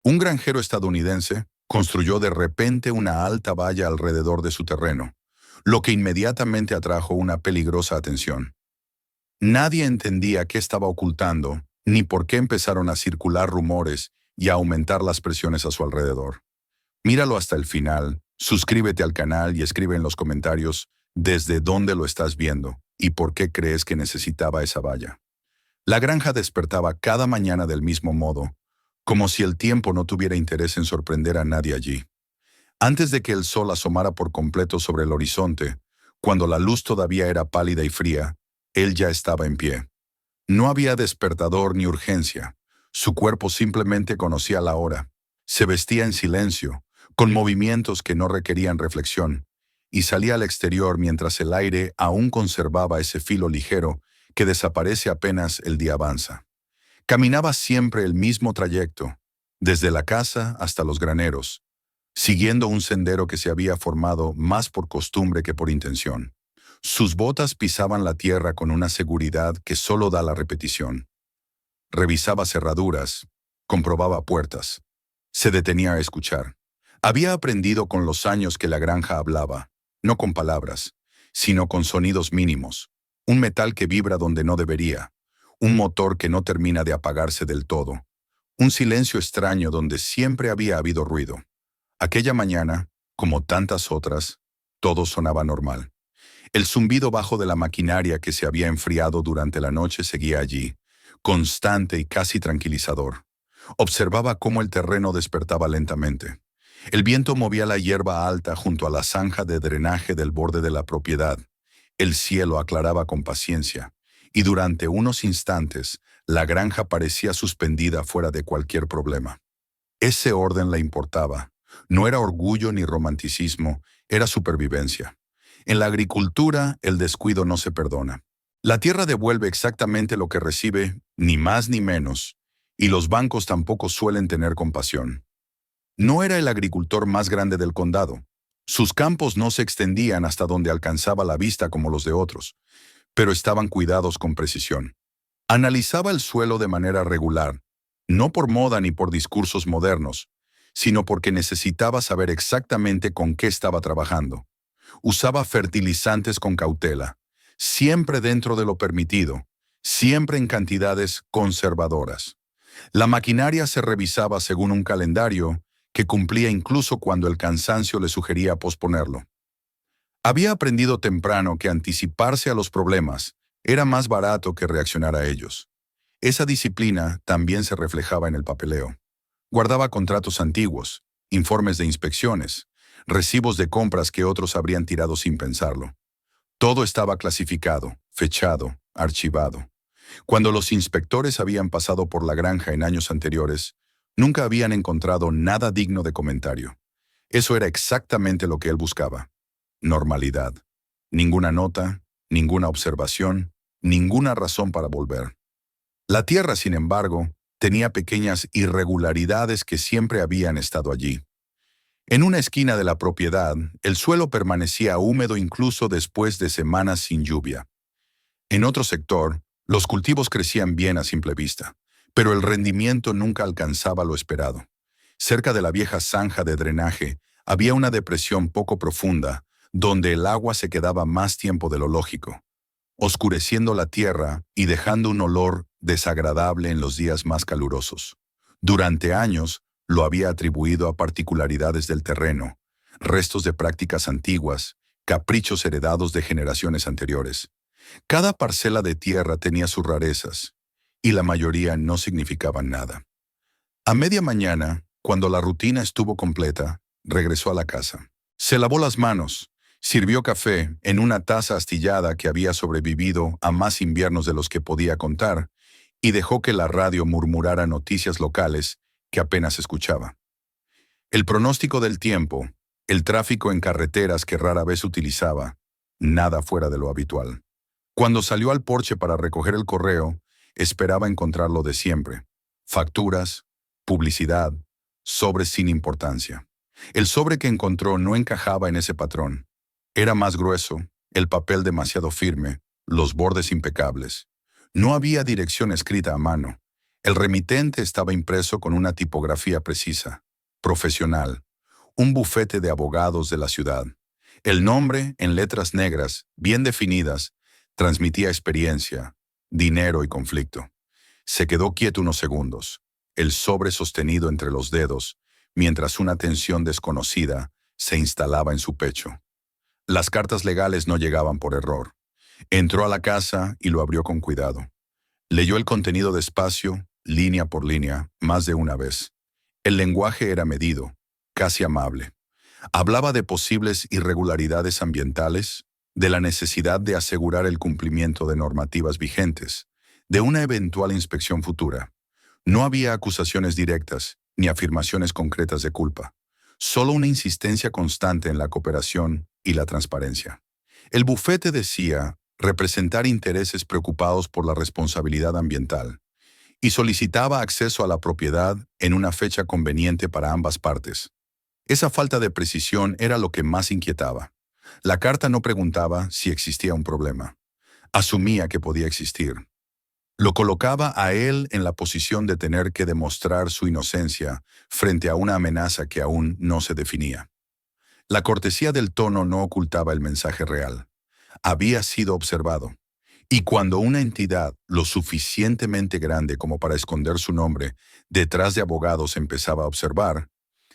Un granjero estadounidense construyó de repente una alta valla alrededor de su terreno, lo que inmediatamente atrajo una peligrosa atención. Nadie entendía qué estaba ocultando, ni por qué empezaron a circular rumores y a aumentar las presiones a su alrededor. Míralo hasta el final, suscríbete al canal y escribe en los comentarios desde dónde lo estás viendo y por qué crees que necesitaba esa valla. La granja despertaba cada mañana del mismo modo, como si el tiempo no tuviera interés en sorprender a nadie allí. Antes de que el sol asomara por completo sobre el horizonte, cuando la luz todavía era pálida y fría, él ya estaba en pie. No había despertador ni urgencia. Su cuerpo simplemente conocía la hora. Se vestía en silencio, con movimientos que no requerían reflexión, y salía al exterior mientras el aire aún conservaba ese filo ligero que desaparece apenas el día avanza. Caminaba siempre el mismo trayecto, desde la casa hasta los graneros, siguiendo un sendero que se había formado más por costumbre que por intención. Sus botas pisaban la tierra con una seguridad que solo da la repetición. Revisaba cerraduras, comprobaba puertas. Se detenía a escuchar. Había aprendido con los años que la granja hablaba, no con palabras, sino con sonidos mínimos. Un metal que vibra donde no debería. Un motor que no termina de apagarse del todo. Un silencio extraño donde siempre había habido ruido. Aquella mañana, como tantas otras, todo sonaba normal. El zumbido bajo de la maquinaria que se había enfriado durante la noche seguía allí, constante y casi tranquilizador. Observaba cómo el terreno despertaba lentamente. El viento movía la hierba alta junto a la zanja de drenaje del borde de la propiedad. El cielo aclaraba con paciencia, y durante unos instantes la granja parecía suspendida fuera de cualquier problema. Ese orden le importaba. No era orgullo ni romanticismo, era supervivencia. En la agricultura, el descuido no se perdona. La tierra devuelve exactamente lo que recibe, ni más ni menos, y los bancos tampoco suelen tener compasión. No era el agricultor más grande del condado. Sus campos no se extendían hasta donde alcanzaba la vista como los de otros, pero estaban cuidados con precisión. Analizaba el suelo de manera regular, no por moda ni por discursos modernos, sino porque necesitaba saber exactamente con qué estaba trabajando. Usaba fertilizantes con cautela, siempre dentro de lo permitido, siempre en cantidades conservadoras. La maquinaria se revisaba según un calendario que cumplía incluso cuando el cansancio le sugería posponerlo. Había aprendido temprano que anticiparse a los problemas era más barato que reaccionar a ellos. Esa disciplina también se reflejaba en el papeleo. Guardaba contratos antiguos, informes de inspecciones, recibos de compras que otros habrían tirado sin pensarlo. Todo estaba clasificado, fechado, archivado. Cuando los inspectores habían pasado por la granja en años anteriores, nunca habían encontrado nada digno de comentario. Eso era exactamente lo que él buscaba. Normalidad. Ninguna nota, ninguna observación, ninguna razón para volver. La tierra, sin embargo, tenía pequeñas irregularidades que siempre habían estado allí. En una esquina de la propiedad, el suelo permanecía húmedo incluso después de semanas sin lluvia. En otro sector, los cultivos crecían bien a simple vista, pero el rendimiento nunca alcanzaba lo esperado. Cerca de la vieja zanja de drenaje, había una depresión poco profunda, donde el agua se quedaba más tiempo de lo lógico, oscureciendo la tierra y dejando un olor desagradable en los días más calurosos. Durante años, lo había atribuido a particularidades del terreno, restos de prácticas antiguas, caprichos heredados de generaciones anteriores. Cada parcela de tierra tenía sus rarezas, y la mayoría no significaban nada. A media mañana, cuando la rutina estuvo completa, regresó a la casa. Se lavó las manos, sirvió café en una taza astillada que había sobrevivido a más inviernos de los que podía contar, y dejó que la radio murmurara noticias locales que apenas escuchaba. El pronóstico del tiempo, el tráfico en carreteras que rara vez utilizaba, nada fuera de lo habitual. Cuando salió al porche para recoger el correo, esperaba encontrar lo de siempre: facturas, publicidad, sobres sin importancia. El sobre que encontró no encajaba en ese patrón. Era más grueso, el papel demasiado firme, los bordes impecables. No había dirección escrita a mano. El remitente estaba impreso con una tipografía precisa, profesional, un bufete de abogados de la ciudad. El nombre, en letras negras, bien definidas, transmitía experiencia, dinero y conflicto. Se quedó quieto unos segundos, el sobre sostenido entre los dedos, mientras una tensión desconocida se instalaba en su pecho. Las cartas legales no llegaban por error. Entró a la casa y lo abrió con cuidado. Leyó el contenido despacio, línea por línea, más de una vez. El lenguaje era medido, casi amable. Hablaba de posibles irregularidades ambientales, de la necesidad de asegurar el cumplimiento de normativas vigentes, de una eventual inspección futura. No había acusaciones directas ni afirmaciones concretas de culpa, solo una insistencia constante en la cooperación y la transparencia. El bufete decía representar intereses preocupados por la responsabilidad ambiental y solicitaba acceso a la propiedad en una fecha conveniente para ambas partes. Esa falta de precisión era lo que más inquietaba. La carta no preguntaba si existía un problema. Asumía que podía existir. Lo colocaba a él en la posición de tener que demostrar su inocencia frente a una amenaza que aún no se definía. La cortesía del tono no ocultaba el mensaje real. Había sido observado. Y cuando una entidad lo suficientemente grande como para esconder su nombre detrás de abogados empezaba a observar,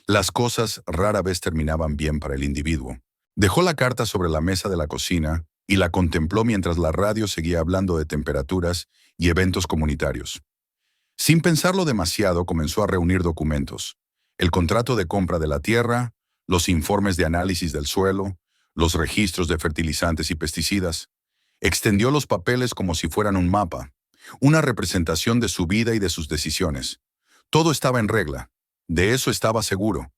las cosas rara vez terminaban bien para el individuo. Dejó la carta sobre la mesa de la cocina y la contempló mientras la radio seguía hablando de temperaturas y eventos comunitarios. Sin pensarlo demasiado, comenzó a reunir documentos: el contrato de compra de la tierra, los informes de análisis del suelo, los registros de fertilizantes y pesticidas. Extendió los papeles como si fueran un mapa, una representación de su vida y de sus decisiones. Todo estaba en regla, de eso estaba seguro,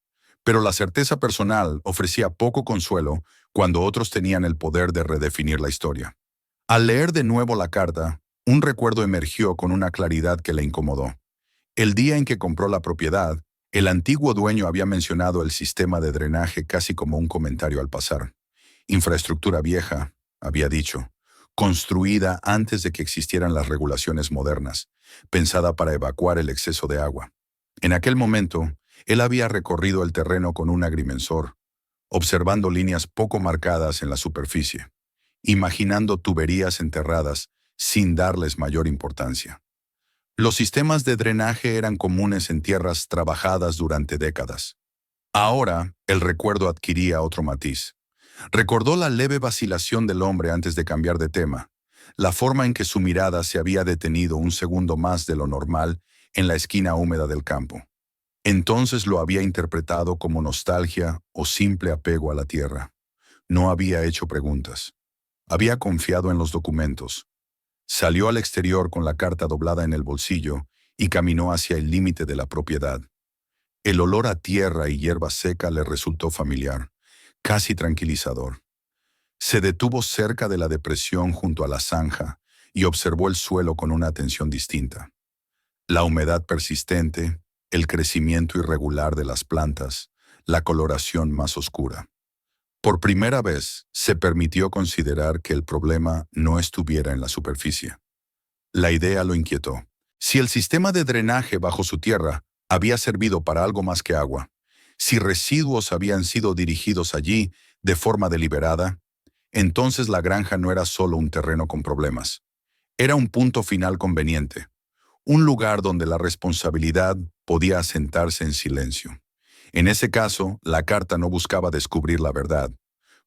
pero la certeza personal ofrecía poco consuelo cuando otros tenían el poder de redefinir la historia. Al leer de nuevo la carta, un recuerdo emergió con una claridad que le incomodó. El día en que compró la propiedad, el antiguo dueño había mencionado el sistema de drenaje casi como un comentario al pasar. Infraestructura vieja, había dicho, construida antes de que existieran las regulaciones modernas, pensada para evacuar el exceso de agua. En aquel momento, él había recorrido el terreno con un agrimensor, observando líneas poco marcadas en la superficie, imaginando tuberías enterradas sin darles mayor importancia. Los sistemas de drenaje eran comunes en tierras trabajadas durante décadas. Ahora, el recuerdo adquiría otro matiz. Recordó la leve vacilación del hombre antes de cambiar de tema, la forma en que su mirada se había detenido un segundo más de lo normal en la esquina húmeda del campo. Entonces lo había interpretado como nostalgia o simple apego a la tierra. No había hecho preguntas. Había confiado en los documentos. Salió al exterior con la carta doblada en el bolsillo y caminó hacia el límite de la propiedad. El olor a tierra y hierba seca le resultó familiar, casi tranquilizador. Se detuvo cerca de la depresión junto a la zanja y observó el suelo con una atención distinta. La humedad persistente, el crecimiento irregular de las plantas, la coloración más oscura. Por primera vez, se permitió considerar que el problema no estuviera en la superficie. La idea lo inquietó. Si el sistema de drenaje bajo su tierra había servido para algo más que agua, si residuos habían sido dirigidos allí de forma deliberada, entonces la granja no era solo un terreno con problemas. Era un punto final conveniente, un lugar donde la responsabilidad podía asentarse en silencio. En ese caso, la carta no buscaba descubrir la verdad,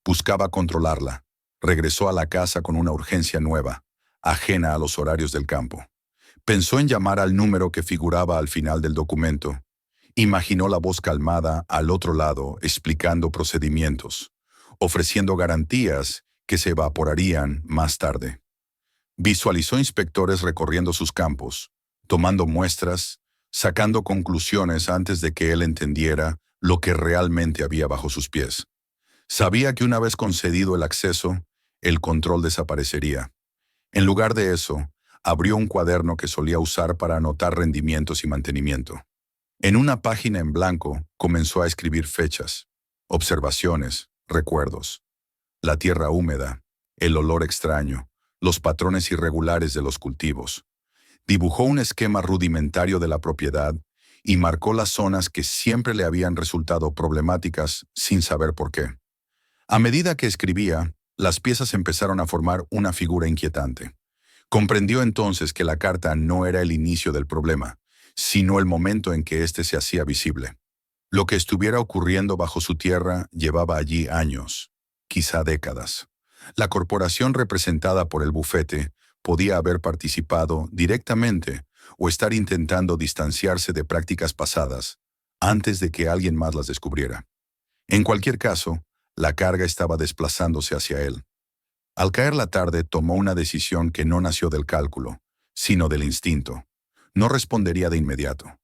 buscaba controlarla. Regresó a la casa con una urgencia nueva, ajena a los horarios del campo. Pensó en llamar al número que figuraba al final del documento. Imaginó la voz calmada al otro lado explicando procedimientos, ofreciendo garantías que se evaporarían más tarde. Visualizó inspectores recorriendo sus campos, tomando muestras, sacando conclusiones antes de que él entendiera lo que realmente había bajo sus pies. Sabía que una vez concedido el acceso, el control desaparecería. En lugar de eso, abrió un cuaderno que solía usar para anotar rendimientos y mantenimiento. En una página en blanco comenzó a escribir fechas, observaciones, recuerdos. La tierra húmeda, el olor extraño, los patrones irregulares de los cultivos. Dibujó un esquema rudimentario de la propiedad y marcó las zonas que siempre le habían resultado problemáticas sin saber por qué. A medida que escribía, las piezas empezaron a formar una figura inquietante. Comprendió entonces que la carta no era el inicio del problema, sino el momento en que éste se hacía visible. Lo que estuviera ocurriendo bajo su tierra llevaba allí años, quizá décadas. La corporación representada por el bufete podía haber participado directamente o estar intentando distanciarse de prácticas pasadas antes de que alguien más las descubriera. En cualquier caso, la carga estaba desplazándose hacia él. Al caer la tarde, tomó una decisión que no nació del cálculo, sino del instinto. No respondería de inmediato.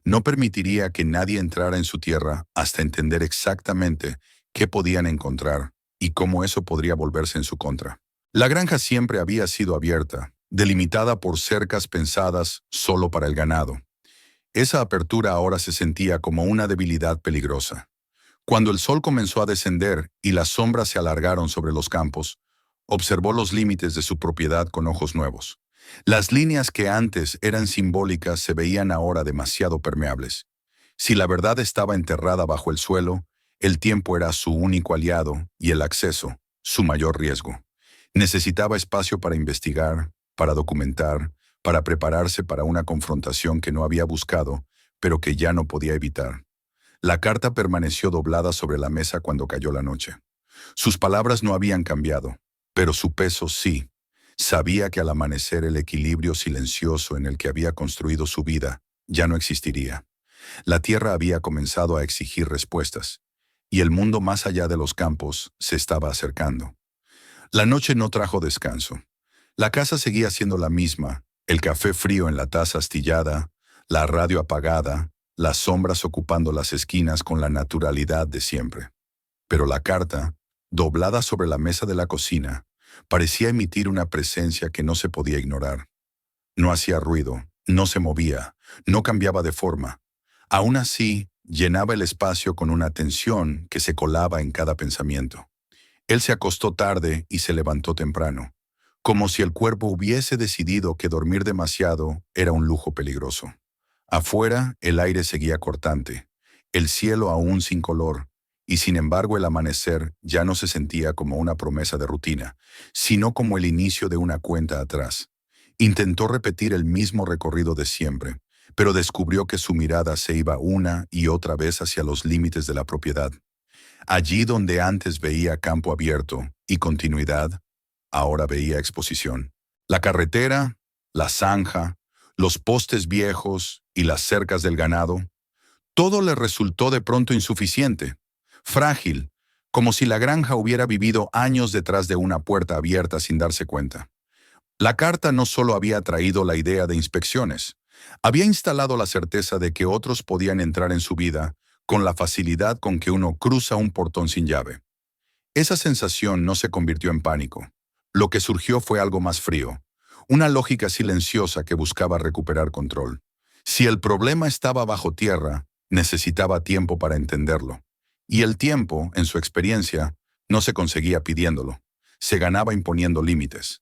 No permitiría que nadie entrara en su tierra hasta entender exactamente qué podían encontrar y cómo eso podría volverse en su contra. La granja siempre había sido abierta, delimitada por cercas pensadas solo para el ganado. Esa apertura ahora se sentía como una debilidad peligrosa. Cuando el sol comenzó a descender y las sombras se alargaron sobre los campos, observó los límites de su propiedad con ojos nuevos. Las líneas que antes eran simbólicas se veían ahora demasiado permeables. Si la verdad estaba enterrada bajo el suelo, el tiempo era su único aliado y el acceso, su mayor riesgo. Necesitaba espacio para investigar, para documentar, para prepararse para una confrontación que no había buscado, pero que ya no podía evitar. La carta permaneció doblada sobre la mesa cuando cayó la noche. Sus palabras no habían cambiado, pero su peso sí. Sabía que al amanecer el equilibrio silencioso en el que había construido su vida ya no existiría. La tierra había comenzado a exigir respuestas, y el mundo más allá de los campos se estaba acercando. La noche no trajo descanso. La casa seguía siendo la misma, el café frío en la taza astillada, la radio apagada, las sombras ocupando las esquinas con la naturalidad de siempre. Pero la carta, doblada sobre la mesa de la cocina, parecía emitir una presencia que no se podía ignorar. No hacía ruido, no se movía, no cambiaba de forma. Aún así, llenaba el espacio con una tensión que se colaba en cada pensamiento. Él se acostó tarde y se levantó temprano, como si el cuerpo hubiese decidido que dormir demasiado era un lujo peligroso. Afuera, el aire seguía cortante, el cielo aún sin color, y sin embargo el amanecer ya no se sentía como una promesa de rutina, sino como el inicio de una cuenta atrás. Intentó repetir el mismo recorrido de siempre, pero descubrió que su mirada se iba una y otra vez hacia los límites de la propiedad. Allí donde antes veía campo abierto y continuidad, ahora veía exposición. La carretera, la zanja, los postes viejos y las cercas del ganado, todo le resultó de pronto insuficiente, frágil, como si la granja hubiera vivido años detrás de una puerta abierta sin darse cuenta. La carta no solo había traído la idea de inspecciones, había instalado la certeza de que otros podían entrar en su vida con la facilidad con que uno cruza un portón sin llave. Esa sensación no se convirtió en pánico. Lo que surgió fue algo más frío, una lógica silenciosa que buscaba recuperar control. Si el problema estaba bajo tierra, necesitaba tiempo para entenderlo. Y el tiempo, en su experiencia, no se conseguía pidiéndolo, se ganaba imponiendo límites.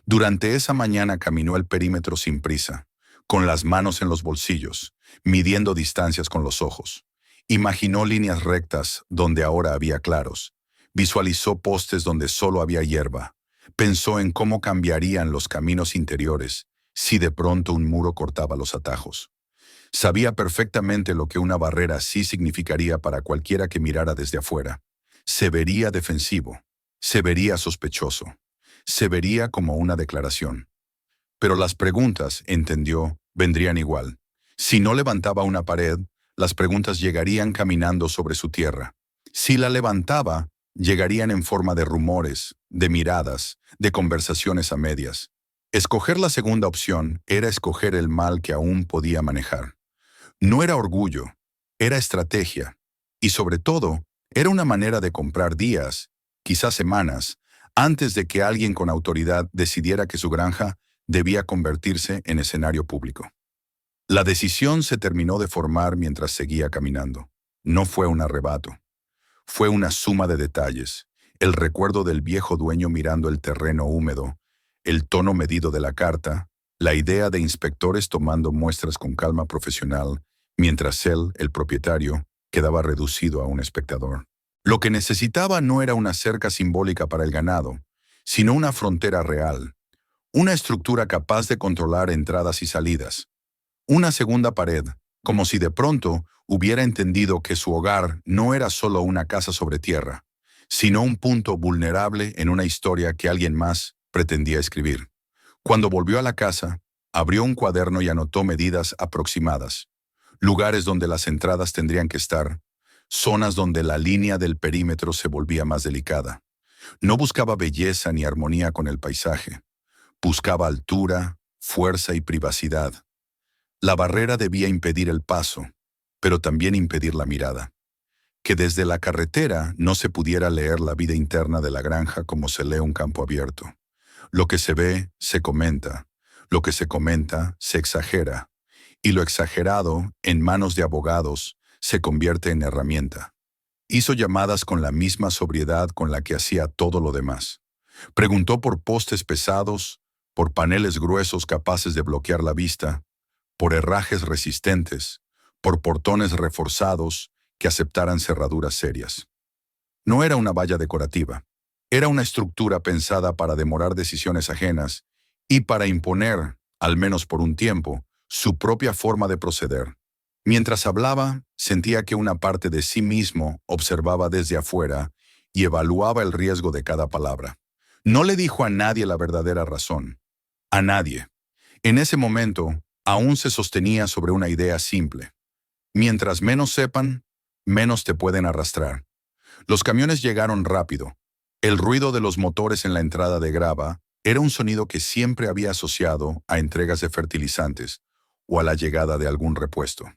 Durante esa mañana caminó el perímetro sin prisa, con las manos en los bolsillos, midiendo distancias con los ojos. Imaginó líneas rectas donde ahora había claros. Visualizó postes donde solo había hierba. Pensó en cómo cambiarían los caminos interiores si de pronto un muro cortaba los atajos. Sabía perfectamente lo que una barrera así significaría para cualquiera que mirara desde afuera. Se vería defensivo, se vería sospechoso, se vería como una declaración. Pero las preguntas, entendió, vendrían igual. Si no levantaba una pared, las preguntas llegarían caminando sobre su tierra. Si la levantaba, llegarían en forma de rumores, de miradas, de conversaciones a medias. Escoger la segunda opción era escoger el mal que aún podía manejar. No era orgullo, era estrategia. Y sobre todo, era una manera de comprar días, quizás semanas, antes de que alguien con autoridad decidiera que su granja debía convertirse en escenario público. La decisión se terminó de formar mientras seguía caminando. No fue un arrebato. Fue una suma de detalles, el recuerdo del viejo dueño mirando el terreno húmedo, el tono medido de la carta, la idea de inspectores tomando muestras con calma profesional, mientras él, el propietario, quedaba reducido a un espectador. Lo que necesitaba no era una cerca simbólica para el ganado, sino una frontera real, una estructura capaz de controlar entradas y salidas, una segunda pared, como si de pronto hubiera entendido que su hogar no era solo una casa sobre tierra, sino un punto vulnerable en una historia que alguien más pretendía escribir. Cuando volvió a la casa, abrió un cuaderno y anotó medidas aproximadas, lugares donde las entradas tendrían que estar, zonas donde la línea del perímetro se volvía más delicada. No buscaba belleza ni armonía con el paisaje, buscaba altura, fuerza y privacidad. La barrera debía impedir el paso, pero también impedir la mirada. Que desde la carretera no se pudiera leer la vida interna de la granja como se lee un campo abierto. Lo que se ve, se comenta. Lo que se comenta, se exagera. Y lo exagerado, en manos de abogados, se convierte en herramienta. Hizo llamadas con la misma sobriedad con la que hacía todo lo demás. Preguntó por postes pesados, por paneles gruesos capaces de bloquear la vista, por herrajes resistentes, por portones reforzados que aceptaran cerraduras serias. No era una valla decorativa, era una estructura pensada para demorar decisiones ajenas y para imponer, al menos por un tiempo, su propia forma de proceder. Mientras hablaba, sentía que una parte de sí mismo observaba desde afuera y evaluaba el riesgo de cada palabra. No le dijo a nadie la verdadera razón. A nadie. En ese momento, aún se sostenía sobre una idea simple. Mientras menos sepan, menos te pueden arrastrar. Los camiones llegaron rápido. El ruido de los motores en la entrada de grava era un sonido que siempre había asociado a entregas de fertilizantes o a la llegada de algún repuesto.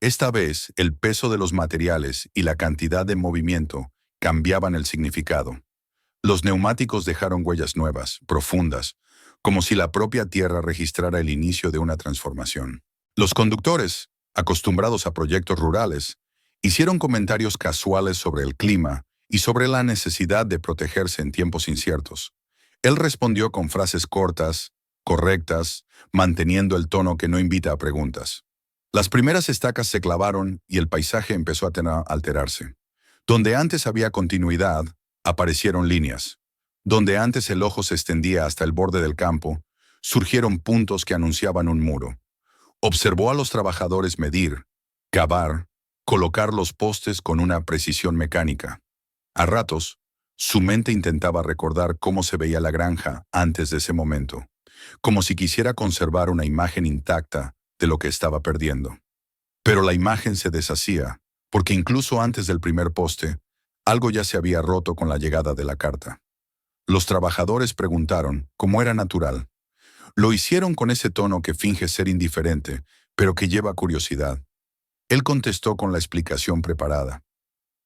Esta vez, el peso de los materiales y la cantidad de movimiento cambiaban el significado. Los neumáticos dejaron huellas nuevas, profundas, como si la propia tierra registrara el inicio de una transformación. Los conductores, acostumbrados a proyectos rurales, hicieron comentarios casuales sobre el clima y sobre la necesidad de protegerse en tiempos inciertos. Él respondió con frases cortas, correctas, manteniendo el tono que no invita a preguntas. Las primeras estacas se clavaron y el paisaje empezó a alterarse. Donde antes había continuidad, aparecieron líneas. Donde antes el ojo se extendía hasta el borde del campo, surgieron puntos que anunciaban un muro. Observó a los trabajadores medir, cavar, colocar los postes con una precisión mecánica. A ratos, su mente intentaba recordar cómo se veía la granja antes de ese momento, como si quisiera conservar una imagen intacta de lo que estaba perdiendo. Pero la imagen se deshacía, porque incluso antes del primer poste, algo ya se había roto con la llegada de la carta. Los trabajadores preguntaron, como era natural. Lo hicieron con ese tono que finge ser indiferente, pero que lleva curiosidad. Él contestó con la explicación preparada.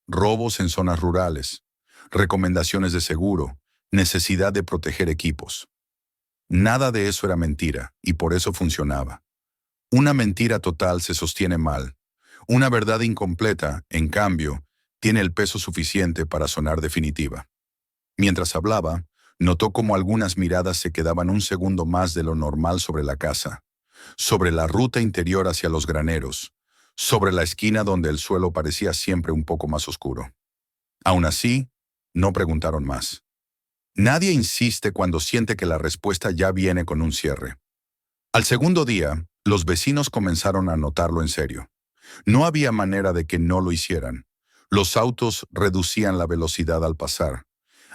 Robos en zonas rurales, recomendaciones de seguro, necesidad de proteger equipos. Nada de eso era mentira, y por eso funcionaba. Una mentira total se sostiene mal. Una verdad incompleta, en cambio, tiene el peso suficiente para sonar definitiva. Mientras hablaba, notó cómo algunas miradas se quedaban un segundo más de lo normal sobre la casa, sobre la ruta interior hacia los graneros, sobre la esquina donde el suelo parecía siempre un poco más oscuro. Aún así, no preguntaron más. Nadie insiste cuando siente que la respuesta ya viene con un cierre. Al segundo día, los vecinos comenzaron a notarlo en serio. No había manera de que no lo hicieran. Los autos reducían la velocidad al pasar.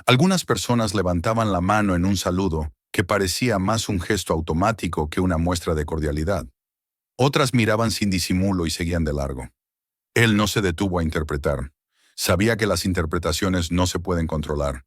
Algunas personas levantaban la mano en un saludo que parecía más un gesto automático que una muestra de cordialidad. Otras miraban sin disimulo y seguían de largo. Él no se detuvo a interpretar. Sabía que las interpretaciones no se pueden controlar.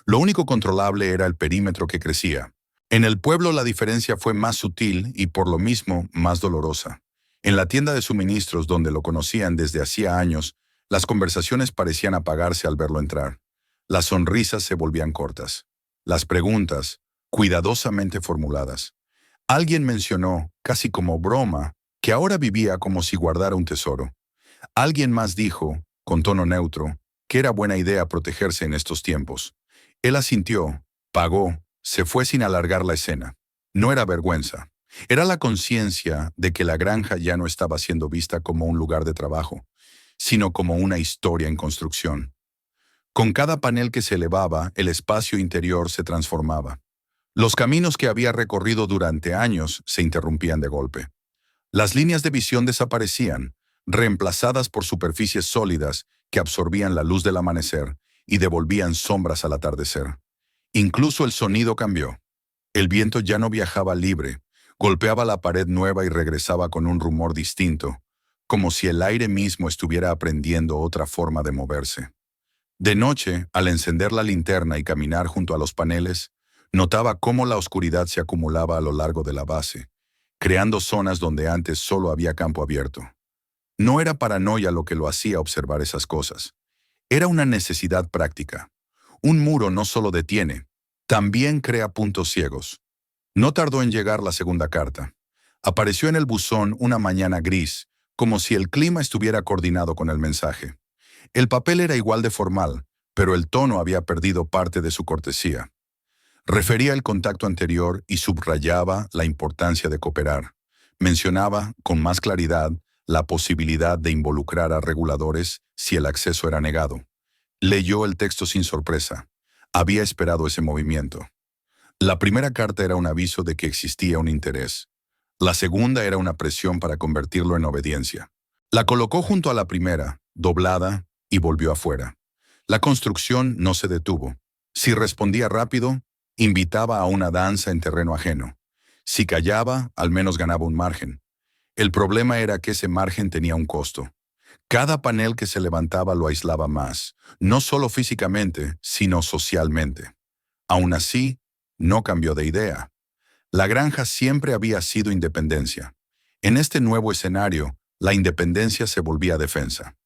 Lo único controlable era el perímetro que crecía. En el pueblo la diferencia fue más sutil y por lo mismo más dolorosa. En la tienda de suministros donde lo conocían desde hacía años, las conversaciones parecían apagarse al verlo entrar. Las sonrisas se volvían cortas. Las preguntas, cuidadosamente formuladas. Alguien mencionó, casi como broma, que ahora vivía como si guardara un tesoro. Alguien más dijo, con tono neutro, que era buena idea protegerse en estos tiempos. Él asintió, pagó, se fue sin alargar la escena. No era vergüenza. Era la conciencia de que la granja ya no estaba siendo vista como un lugar de trabajo, sino como una historia en construcción. Con cada panel que se elevaba, el espacio interior se transformaba. Los caminos que había recorrido durante años se interrumpían de golpe. Las líneas de visión desaparecían, reemplazadas por superficies sólidas que absorbían la luz del amanecer y devolvían sombras al atardecer. Incluso el sonido cambió. El viento ya no viajaba libre, golpeaba la pared nueva y regresaba con un rumor distinto, como si el aire mismo estuviera aprendiendo otra forma de moverse. De noche, al encender la linterna y caminar junto a los paneles, notaba cómo la oscuridad se acumulaba a lo largo de la base, creando zonas donde antes solo había campo abierto. No era paranoia lo que lo hacía observar esas cosas. Era una necesidad práctica. Un muro no solo detiene, también crea puntos ciegos. No tardó en llegar la segunda carta. Apareció en el buzón una mañana gris, como si el clima estuviera coordinado con el mensaje. El papel era igual de formal, pero el tono había perdido parte de su cortesía. Refería el contacto anterior y subrayaba la importancia de cooperar. Mencionaba, con más claridad, la posibilidad de involucrar a reguladores si el acceso era negado. Leyó el texto sin sorpresa. Había esperado ese movimiento. La primera carta era un aviso de que existía un interés. La segunda era una presión para convertirlo en obediencia. La colocó junto a la primera, doblada, y volvió afuera. La construcción no se detuvo. Si respondía rápido, invitaba a una danza en terreno ajeno. Si callaba, al menos ganaba un margen. El problema era que ese margen tenía un costo. Cada panel que se levantaba lo aislaba más, no solo físicamente, sino socialmente. Aún así, no cambió de idea. La granja siempre había sido independencia. En este nuevo escenario, la independencia se volvía defensa.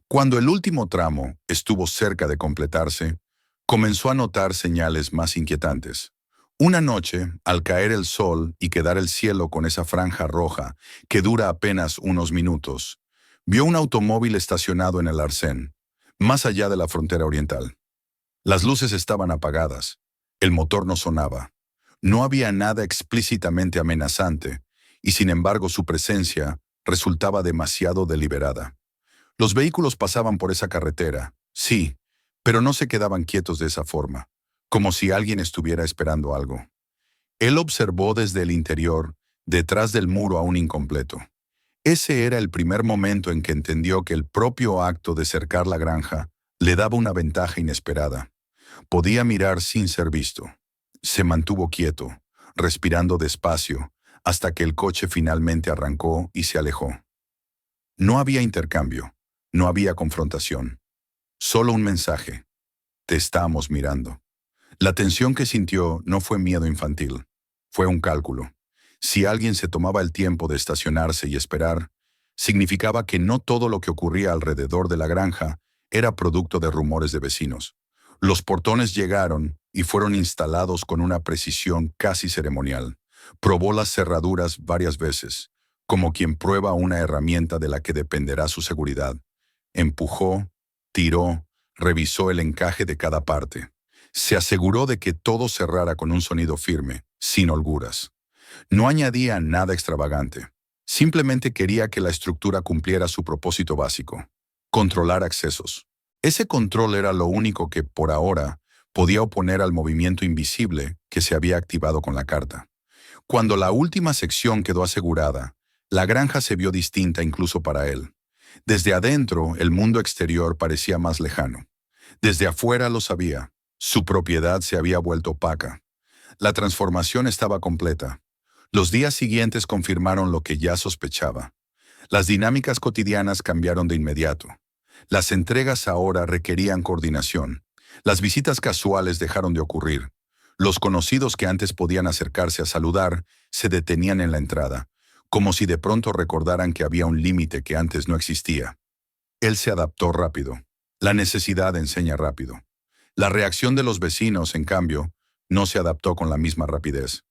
Cuando el último tramo estuvo cerca de completarse, comenzó a notar señales más inquietantes. Una noche, al caer el sol y quedar el cielo con esa franja roja que dura apenas unos minutos, vio un automóvil estacionado en el arcén, más allá de la frontera oriental. Las luces estaban apagadas, el motor no sonaba. No había nada explícitamente amenazante, y sin embargo su presencia resultaba demasiado deliberada. Los vehículos pasaban por esa carretera, sí, pero no se quedaban quietos de esa forma, como si alguien estuviera esperando algo. Él observó desde el interior, detrás del muro aún incompleto. Ese era el primer momento en que entendió que el propio acto de cercar la granja le daba una ventaja inesperada. Podía mirar sin ser visto. Se mantuvo quieto, respirando despacio, hasta que el coche finalmente arrancó y se alejó. No había intercambio, no había confrontación. Solo un mensaje. Te estamos mirando. La tensión que sintió no fue miedo infantil, fue un cálculo. Si alguien se tomaba el tiempo de estacionarse y esperar, significaba que no todo lo que ocurría alrededor de la granja era producto de rumores de vecinos. Los portones llegaron y fueron instalados con una precisión casi ceremonial. Probó las cerraduras varias veces, como quien prueba una herramienta de la que dependerá su seguridad. Empujó, tiró, revisó el encaje de cada parte. Se aseguró de que todo cerrara con un sonido firme, sin holguras. No añadía nada extravagante. Simplemente quería que la estructura cumpliera su propósito básico: controlar accesos. Ese control era lo único que, por ahora, podía oponer al movimiento invisible que se había activado con la carta. Cuando la última sección quedó asegurada, la granja se vio distinta incluso para él. Desde adentro, el mundo exterior parecía más lejano. Desde afuera lo sabía. Su propiedad se había vuelto opaca. La transformación estaba completa. Los días siguientes confirmaron lo que ya sospechaba. Las dinámicas cotidianas cambiaron de inmediato. Las entregas ahora requerían coordinación. Las visitas casuales dejaron de ocurrir. Los conocidos que antes podían acercarse a saludar se detenían en la entrada, como si de pronto recordaran que había un límite que antes no existía. Él se adaptó rápido. La necesidad enseña rápido. La reacción de los vecinos, en cambio, no se adaptó con la misma rapidez.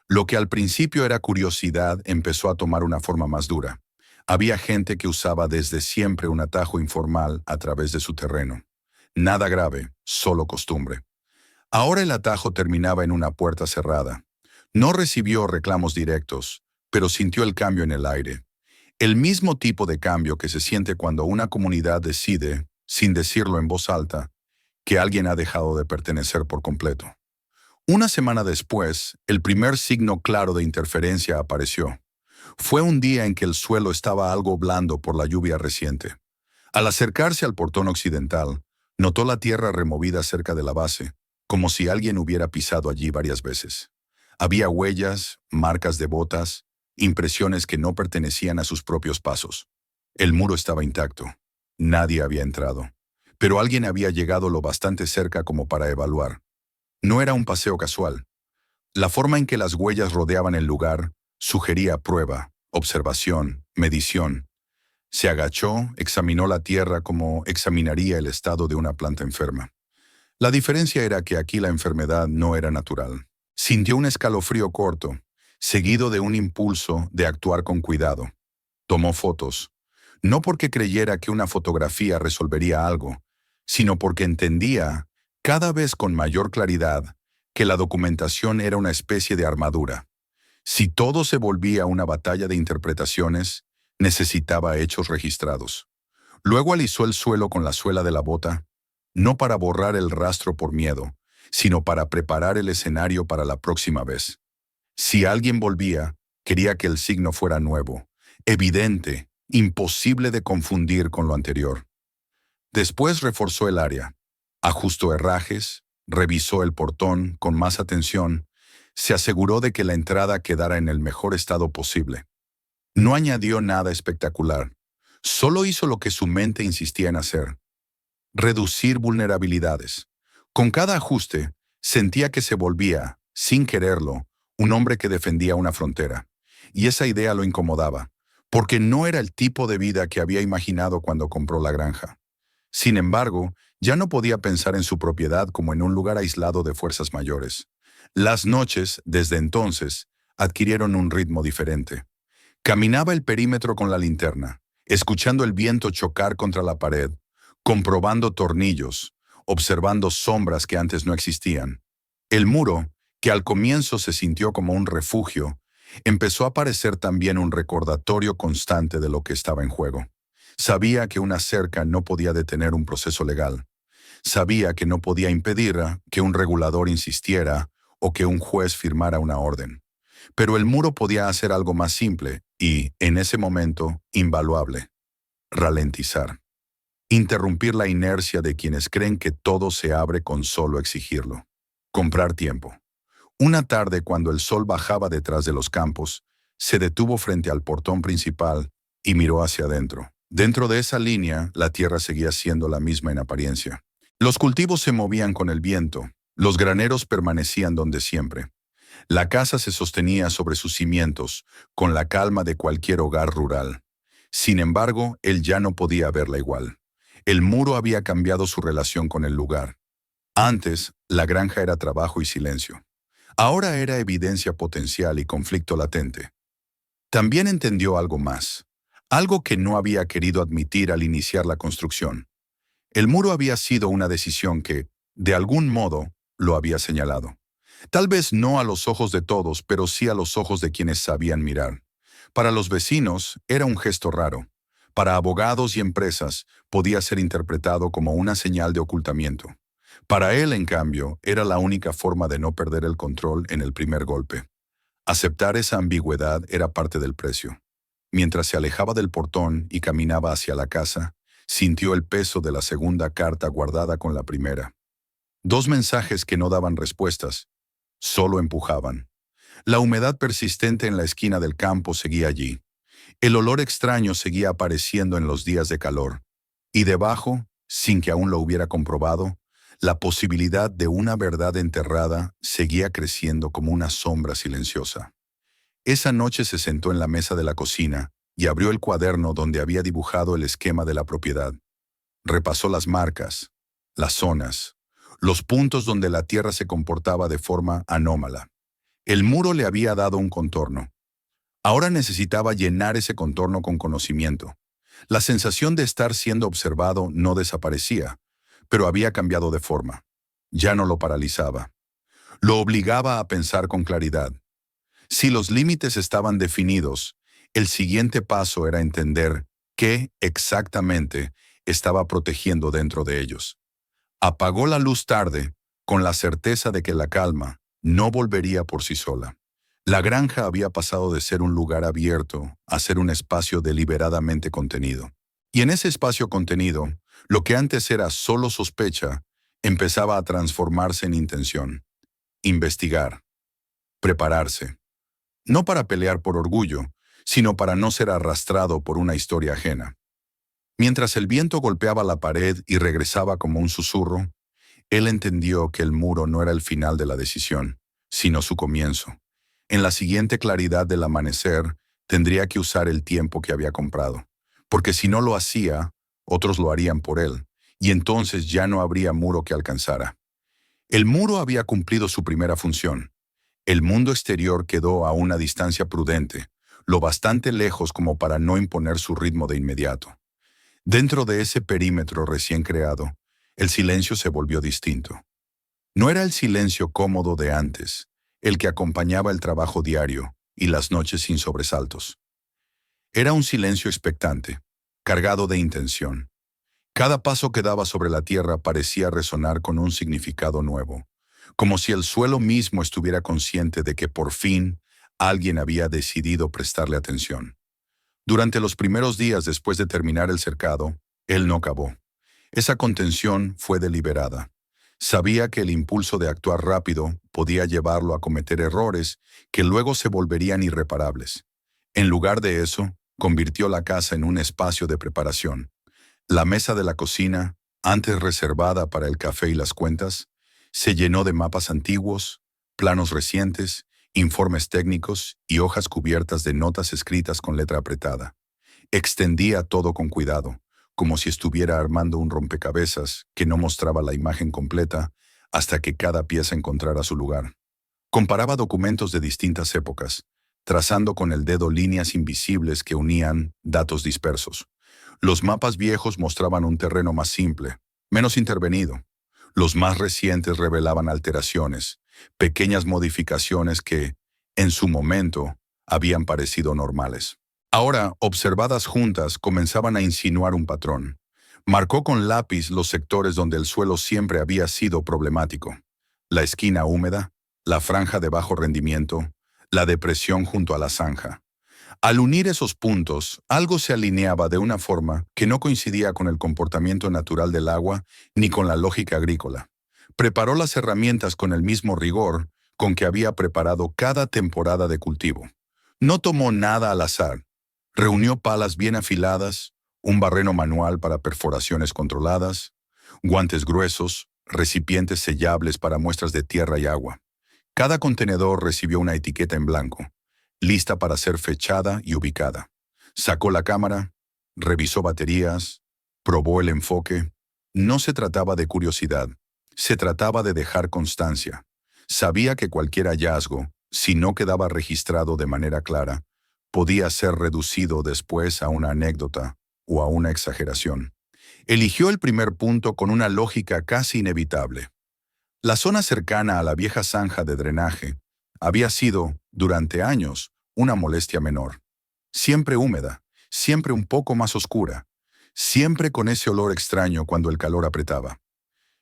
Lo que al principio era curiosidad empezó a tomar una forma más dura. Había gente que usaba desde siempre un atajo informal a través de su terreno. Nada grave, solo costumbre. Ahora el atajo terminaba en una puerta cerrada. No recibió reclamos directos, pero sintió el cambio en el aire. El mismo tipo de cambio que se siente cuando una comunidad decide, sin decirlo en voz alta, que alguien ha dejado de pertenecer por completo. Una semana después, el primer signo claro de interferencia apareció. Fue un día en que el suelo estaba algo blando por la lluvia reciente. Al acercarse al portón occidental, notó la tierra removida cerca de la base, como si alguien hubiera pisado allí varias veces. Había huellas, marcas de botas, impresiones que no pertenecían a sus propios pasos. El muro estaba intacto. Nadie había entrado. Pero alguien había llegado lo bastante cerca como para evaluar. No era un paseo casual. La forma en que las huellas rodeaban el lugar sugería prueba, observación, medición. Se agachó, examinó la tierra como examinaría el estado de una planta enferma. La diferencia era que aquí la enfermedad no era natural. Sintió un escalofrío corto, seguido de un impulso de actuar con cuidado. Tomó fotos, no porque creyera que una fotografía resolvería algo, sino porque entendía, cada vez con mayor claridad, que la documentación era una especie de armadura. Si todo se volvía una batalla de interpretaciones, necesitaba hechos registrados. Luego alisó el suelo con la suela de la bota, no para borrar el rastro por miedo, sino para preparar el escenario para la próxima vez. Si alguien volvía, quería que el signo fuera nuevo, evidente, imposible de confundir con lo anterior. Después reforzó el área, ajustó herrajes, revisó el portón con más atención, se aseguró de que la entrada quedara en el mejor estado posible. No añadió nada espectacular, solo hizo lo que su mente insistía en hacer: reducir vulnerabilidades. Con cada ajuste, sentía que se volvía, sin quererlo, un hombre que defendía una frontera. Y esa idea lo incomodaba, porque no era el tipo de vida que había imaginado cuando compró la granja. Sin embargo, ya no podía pensar en su propiedad como en un lugar aislado de fuerzas mayores. Las noches, desde entonces, adquirieron un ritmo diferente. Caminaba el perímetro con la linterna, escuchando el viento chocar contra la pared, comprobando tornillos, observando sombras que antes no existían. El muro, que al comienzo se sintió como un refugio, empezó a parecer también un recordatorio constante de lo que estaba en juego. Sabía que una cerca no podía detener un proceso legal. Sabía que no podía impedir que un regulador insistiera o que un juez firmara una orden. Pero el muro podía hacer algo más simple y, en ese momento, invaluable: ralentizar. Interrumpir la inercia de quienes creen que todo se abre con solo exigirlo. Comprar tiempo. Una tarde, cuando el sol bajaba detrás de los campos, se detuvo frente al portón principal y miró hacia adentro. Dentro de esa línea, la tierra seguía siendo la misma en apariencia. Los cultivos se movían con el viento, los graneros permanecían donde siempre. La casa se sostenía sobre sus cimientos, con la calma de cualquier hogar rural. Sin embargo, él ya no podía verla igual. El muro había cambiado su relación con el lugar. Antes, la granja era trabajo y silencio. Ahora era evidencia potencial y conflicto latente. También entendió algo más, algo que no había querido admitir al iniciar la construcción. El muro había sido una decisión que, de algún modo, lo había señalado. Tal vez no a los ojos de todos, pero sí a los ojos de quienes sabían mirar. Para los vecinos era un gesto raro. Para abogados y empresas podía ser interpretado como una señal de ocultamiento. Para él, en cambio, era la única forma de no perder el control en el primer golpe. Aceptar esa ambigüedad era parte del precio. Mientras se alejaba del portón y caminaba hacia la casa, sintió el peso de la segunda carta guardada con la primera. Dos mensajes que no daban respuestas, solo empujaban. La humedad persistente en la esquina del campo seguía allí. El olor extraño seguía apareciendo en los días de calor. Y debajo, sin que aún lo hubiera comprobado, la posibilidad de una verdad enterrada seguía creciendo como una sombra silenciosa. Esa noche se sentó en la mesa de la cocina y abrió el cuaderno donde había dibujado el esquema de la propiedad. Repasó las marcas, las zonas, los puntos donde la tierra se comportaba de forma anómala. El muro le había dado un contorno. Ahora necesitaba llenar ese contorno con conocimiento. La sensación de estar siendo observado no desaparecía, pero había cambiado de forma. Ya no lo paralizaba. Lo obligaba a pensar con claridad. Si los límites estaban definidos, el siguiente paso era entender qué exactamente estaba protegiendo dentro de ellos. Apagó la luz tarde, con la certeza de que la calma no volvería por sí sola. La granja había pasado de ser un lugar abierto a ser un espacio deliberadamente contenido. Y en ese espacio contenido, lo que antes era solo sospecha, empezaba a transformarse en intención. Investigar, prepararse. No para pelear por orgullo, sino para no ser arrastrado por una historia ajena. Mientras el viento golpeaba la pared y regresaba como un susurro, él entendió que el muro no era el final de la decisión, sino su comienzo. En la siguiente claridad del amanecer, tendría que usar el tiempo que había comprado, porque si no lo hacía, otros lo harían por él, y entonces ya no habría muro que alcanzara. El muro había cumplido su primera función. El mundo exterior quedó a una distancia prudente, lo bastante lejos como para no imponer su ritmo de inmediato. Dentro de ese perímetro recién creado, el silencio se volvió distinto. No era el silencio cómodo de antes, el que acompañaba el trabajo diario y las noches sin sobresaltos. Era un silencio expectante, cargado de intención. Cada paso que daba sobre la tierra parecía resonar con un significado nuevo, como si el suelo mismo estuviera consciente de que por fin alguien había decidido prestarle atención. Durante los primeros días después de terminar el cercado, él no cavó. Esa contención fue deliberada. Sabía que el impulso de actuar rápido podía llevarlo a cometer errores que luego se volverían irreparables. En lugar de eso, convirtió la casa en un espacio de preparación. La mesa de la cocina, antes reservada para el café y las cuentas, se llenó de mapas antiguos, planos recientes, informes técnicos y hojas cubiertas de notas escritas con letra apretada. Extendía todo con cuidado, como si estuviera armando un rompecabezas que no mostraba la imagen completa hasta que cada pieza encontrara su lugar. Comparaba documentos de distintas épocas, trazando con el dedo líneas invisibles que unían datos dispersos. Los mapas viejos mostraban un terreno más simple, menos intervenido. Los más recientes revelaban alteraciones, pequeñas modificaciones que, en su momento, habían parecido normales. Ahora, observadas juntas, comenzaban a insinuar un patrón. Marcó con lápiz los sectores donde el suelo siempre había sido problemático. La esquina húmeda, la franja de bajo rendimiento, la depresión junto a la zanja. Al unir esos puntos, algo se alineaba de una forma que no coincidía con el comportamiento natural del agua ni con la lógica agrícola. Preparó las herramientas con el mismo rigor con que había preparado cada temporada de cultivo. No tomó nada al azar. Reunió palas bien afiladas, un barreno manual para perforaciones controladas, guantes gruesos, recipientes sellables para muestras de tierra y agua. Cada contenedor recibió una etiqueta en blanco, lista para ser fechada y ubicada. Sacó la cámara, revisó baterías, probó el enfoque. No se trataba de curiosidad, se trataba de dejar constancia. Sabía que cualquier hallazgo, si no quedaba registrado de manera clara, podía ser reducido después a una anécdota o a una exageración. Eligió el primer punto con una lógica casi inevitable. La zona cercana a la vieja zanja de drenaje había sido, durante años, una molestia menor. Siempre húmeda, siempre un poco más oscura, siempre con ese olor extraño cuando el calor apretaba.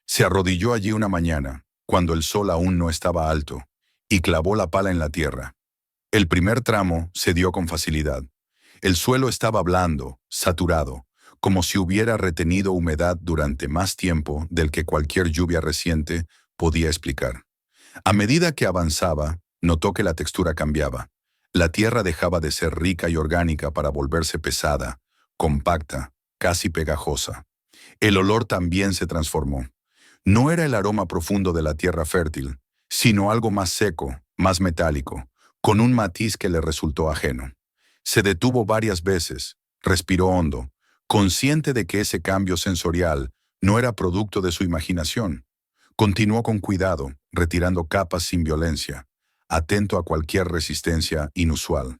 Se arrodilló allí una mañana, cuando el sol aún no estaba alto, y clavó la pala en la tierra. El primer tramo se dio con facilidad. El suelo estaba blando, saturado, como si hubiera retenido humedad durante más tiempo del que cualquier lluvia reciente podía explicar. A medida que avanzaba, notó que la textura cambiaba. La tierra dejaba de ser rica y orgánica para volverse pesada, compacta, casi pegajosa. El olor también se transformó. No era el aroma profundo de la tierra fértil, sino algo más seco, más metálico, con un matiz que le resultó ajeno. Se detuvo varias veces, respiró hondo, consciente de que ese cambio sensorial no era producto de su imaginación. Continuó con cuidado, retirando capas sin violencia, atento a cualquier resistencia inusual.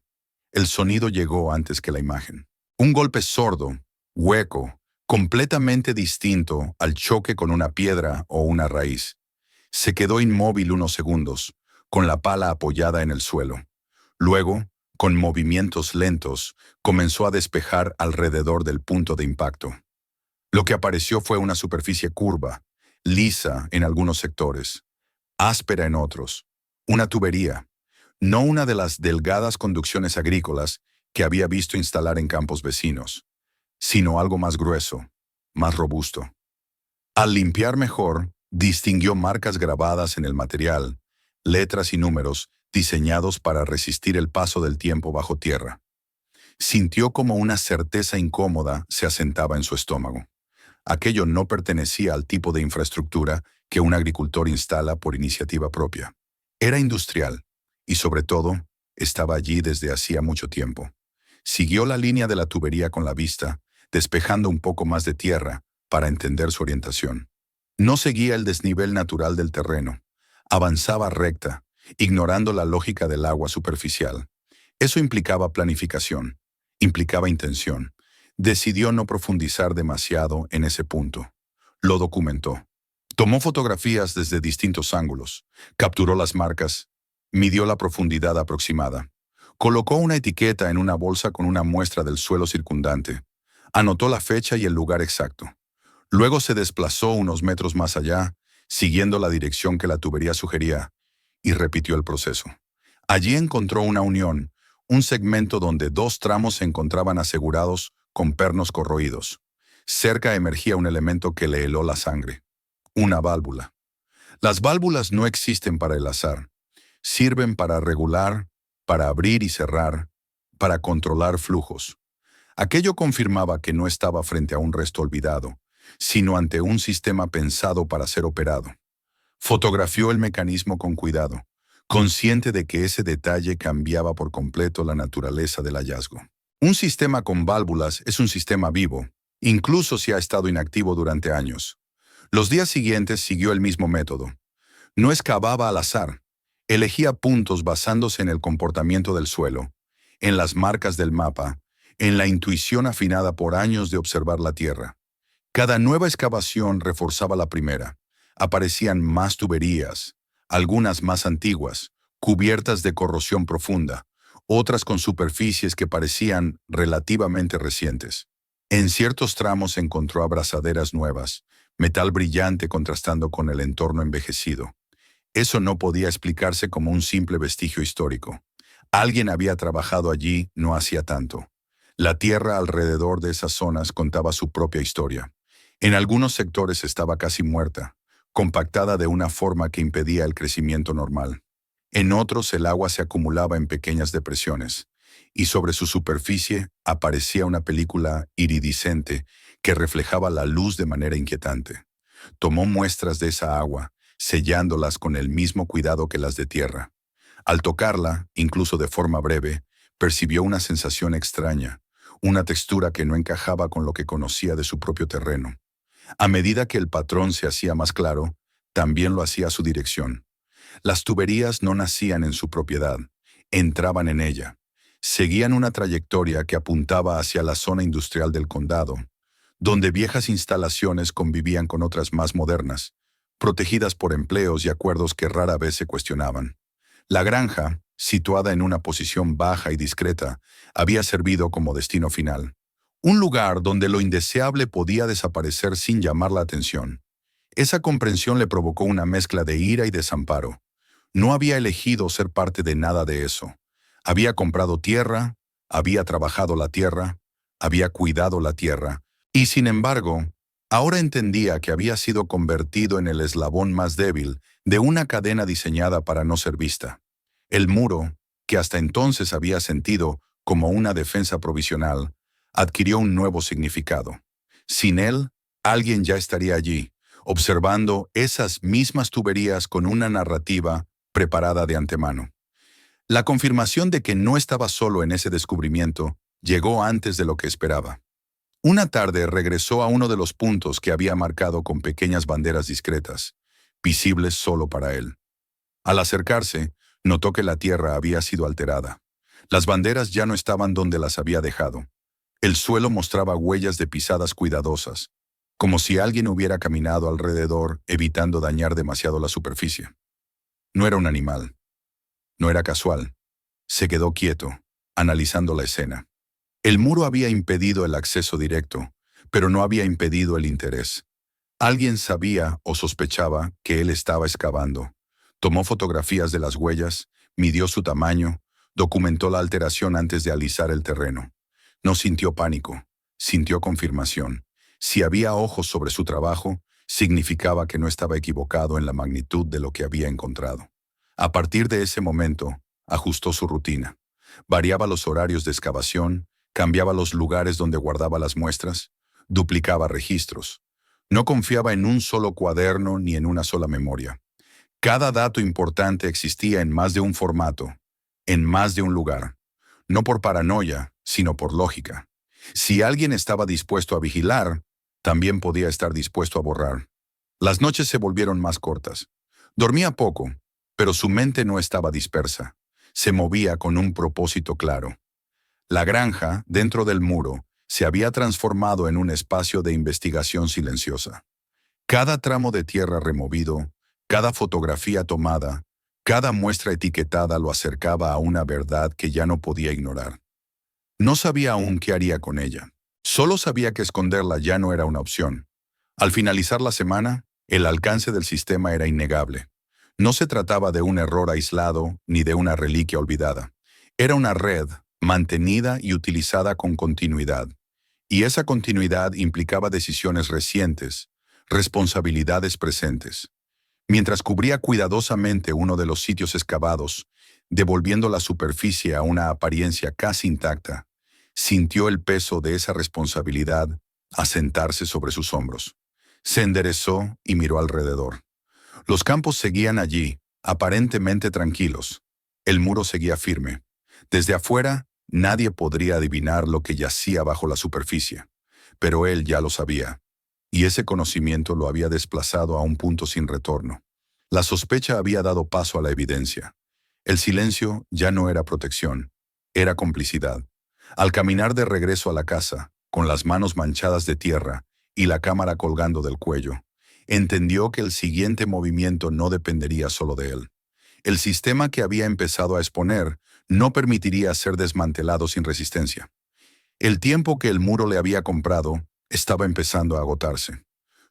El sonido llegó antes que la imagen. Un golpe sordo, hueco, completamente distinto al choque con una piedra o una raíz. Se quedó inmóvil unos segundos, con la pala apoyada en el suelo. Luego, con movimientos lentos, comenzó a despejar alrededor del punto de impacto. Lo que apareció fue una superficie curva, lisa en algunos sectores, áspera en otros. Una tubería, no una de las delgadas conducciones agrícolas que había visto instalar en campos vecinos, sino algo más grueso, más robusto. Al limpiar mejor, distinguió marcas grabadas en el material, letras y números diseñados para resistir el paso del tiempo bajo tierra. Sintió como una certeza incómoda se asentaba en su estómago. Aquello no pertenecía al tipo de infraestructura que un agricultor instala por iniciativa propia. Era industrial y, sobre todo, estaba allí desde hacía mucho tiempo. Siguió la línea de la tubería con la vista, despejando un poco más de tierra para entender su orientación. No seguía el desnivel natural del terreno. Avanzaba recta, ignorando la lógica del agua superficial. Eso implicaba planificación, implicaba intención. Decidió no profundizar demasiado en ese punto. Lo documentó. Tomó fotografías desde distintos ángulos, capturó las marcas, midió la profundidad aproximada. Colocó una etiqueta en una bolsa con una muestra del suelo circundante. Anotó la fecha y el lugar exacto. Luego se desplazó unos metros más allá, siguiendo la dirección que la tubería sugería, y repitió el proceso. Allí encontró una unión, un segmento donde dos tramos se encontraban asegurados con pernos corroídos. Cerca emergía un elemento que le heló la sangre. Una válvula. Las válvulas no existen para el azar. Sirven para regular, para abrir y cerrar, para controlar flujos. Aquello confirmaba que no estaba frente a un resto olvidado, sino ante un sistema pensado para ser operado. Fotografió el mecanismo con cuidado, consciente de que ese detalle cambiaba por completo la naturaleza del hallazgo. Un sistema con válvulas es un sistema vivo, incluso si ha estado inactivo durante años. Los días siguientes siguió el mismo método. No excavaba al azar. Elegía puntos basándose en el comportamiento del suelo, en las marcas del mapa, en la intuición afinada por años de observar la tierra. Cada nueva excavación reforzaba la primera. Aparecían más tuberías, algunas más antiguas, cubiertas de corrosión profunda, otras con superficies que parecían relativamente recientes. En ciertos tramos encontró abrazaderas nuevas, metal brillante contrastando con el entorno envejecido. Eso no podía explicarse como un simple vestigio histórico. Alguien había trabajado allí no hacía tanto. La tierra alrededor de esas zonas contaba su propia historia. En algunos sectores estaba casi muerta, compactada de una forma que impedía el crecimiento normal. En otros el agua se acumulaba en pequeñas depresiones, y sobre su superficie aparecía una película iridiscente que reflejaba la luz de manera inquietante. Tomó muestras de esa agua, sellándolas con el mismo cuidado que las de tierra. Al tocarla, incluso de forma breve, percibió una sensación extraña, una textura que no encajaba con lo que conocía de su propio terreno. A medida que el patrón se hacía más claro, también lo hacía su dirección. Las tuberías no nacían en su propiedad, entraban en ella. Seguían una trayectoria que apuntaba hacia la zona industrial del condado, donde viejas instalaciones convivían con otras más modernas, protegidas por empleos y acuerdos que rara vez se cuestionaban. La granja, situada en una posición baja y discreta, había servido como destino final. Un lugar donde lo indeseable podía desaparecer sin llamar la atención. Esa comprensión le provocó una mezcla de ira y desamparo. No había elegido ser parte de nada de eso. Había comprado tierra, había trabajado la tierra, había cuidado la tierra, y sin embargo, ahora entendía que había sido convertido en el eslabón más débil de una cadena diseñada para no ser vista. El muro, que hasta entonces había sentido como una defensa provisional, adquirió un nuevo significado. Sin él, alguien ya estaría allí, observando esas mismas tuberías con una narrativa preparada de antemano. La confirmación de que no estaba solo en ese descubrimiento llegó antes de lo que esperaba. Una tarde regresó a uno de los puntos que había marcado con pequeñas banderas discretas, visibles solo para él. Al acercarse, notó que la tierra había sido alterada. Las banderas ya no estaban donde las había dejado. El suelo mostraba huellas de pisadas cuidadosas, como si alguien hubiera caminado alrededor evitando dañar demasiado la superficie. No era un animal. No era casual. Se quedó quieto, analizando la escena. El muro había impedido el acceso directo, pero no había impedido el interés. Alguien sabía o sospechaba que él estaba excavando. Tomó fotografías de las huellas, midió su tamaño, documentó la alteración antes de alisar el terreno. No sintió pánico, sintió confirmación. Si había ojos sobre su trabajo, significaba que no estaba equivocado en la magnitud de lo que había encontrado. A partir de ese momento, ajustó su rutina. Variaba los horarios de excavación, cambiaba los lugares donde guardaba las muestras, duplicaba registros. No confiaba en un solo cuaderno ni en una sola memoria. Cada dato importante existía en más de un formato, en más de un lugar. No por paranoia, sino por lógica. Si alguien estaba dispuesto a vigilar, también podía estar dispuesto a borrar. Las noches se volvieron más cortas. Dormía poco, pero su mente no estaba dispersa. Se movía con un propósito claro. La granja, dentro del muro, se había transformado en un espacio de investigación silenciosa. Cada tramo de tierra removido, cada fotografía tomada, cada muestra etiquetada lo acercaba a una verdad que ya no podía ignorar. No sabía aún qué haría con ella. Solo sabía que esconderla ya no era una opción. Al finalizar la semana, el alcance del sistema era innegable. No se trataba de un error aislado ni de una reliquia olvidada. Era una red mantenida y utilizada con continuidad. Y esa continuidad implicaba decisiones recientes, responsabilidades presentes. Mientras cubría cuidadosamente uno de los sitios excavados, devolviendo la superficie a una apariencia casi intacta, sintió el peso de esa responsabilidad asentarse sobre sus hombros. Se enderezó y miró alrededor. Los campos seguían allí, aparentemente tranquilos. El muro seguía firme. Desde afuera, nadie podría adivinar lo que yacía bajo la superficie. Pero él ya lo sabía. Y ese conocimiento lo había desplazado a un punto sin retorno. La sospecha había dado paso a la evidencia. El silencio ya no era protección, era complicidad. Al caminar de regreso a la casa, con las manos manchadas de tierra y la cámara colgando del cuello, entendió que el siguiente movimiento no dependería solo de él. El sistema que había empezado a exponer no permitiría ser desmantelado sin resistencia. El tiempo que el muro le había comprado estaba empezando a agotarse.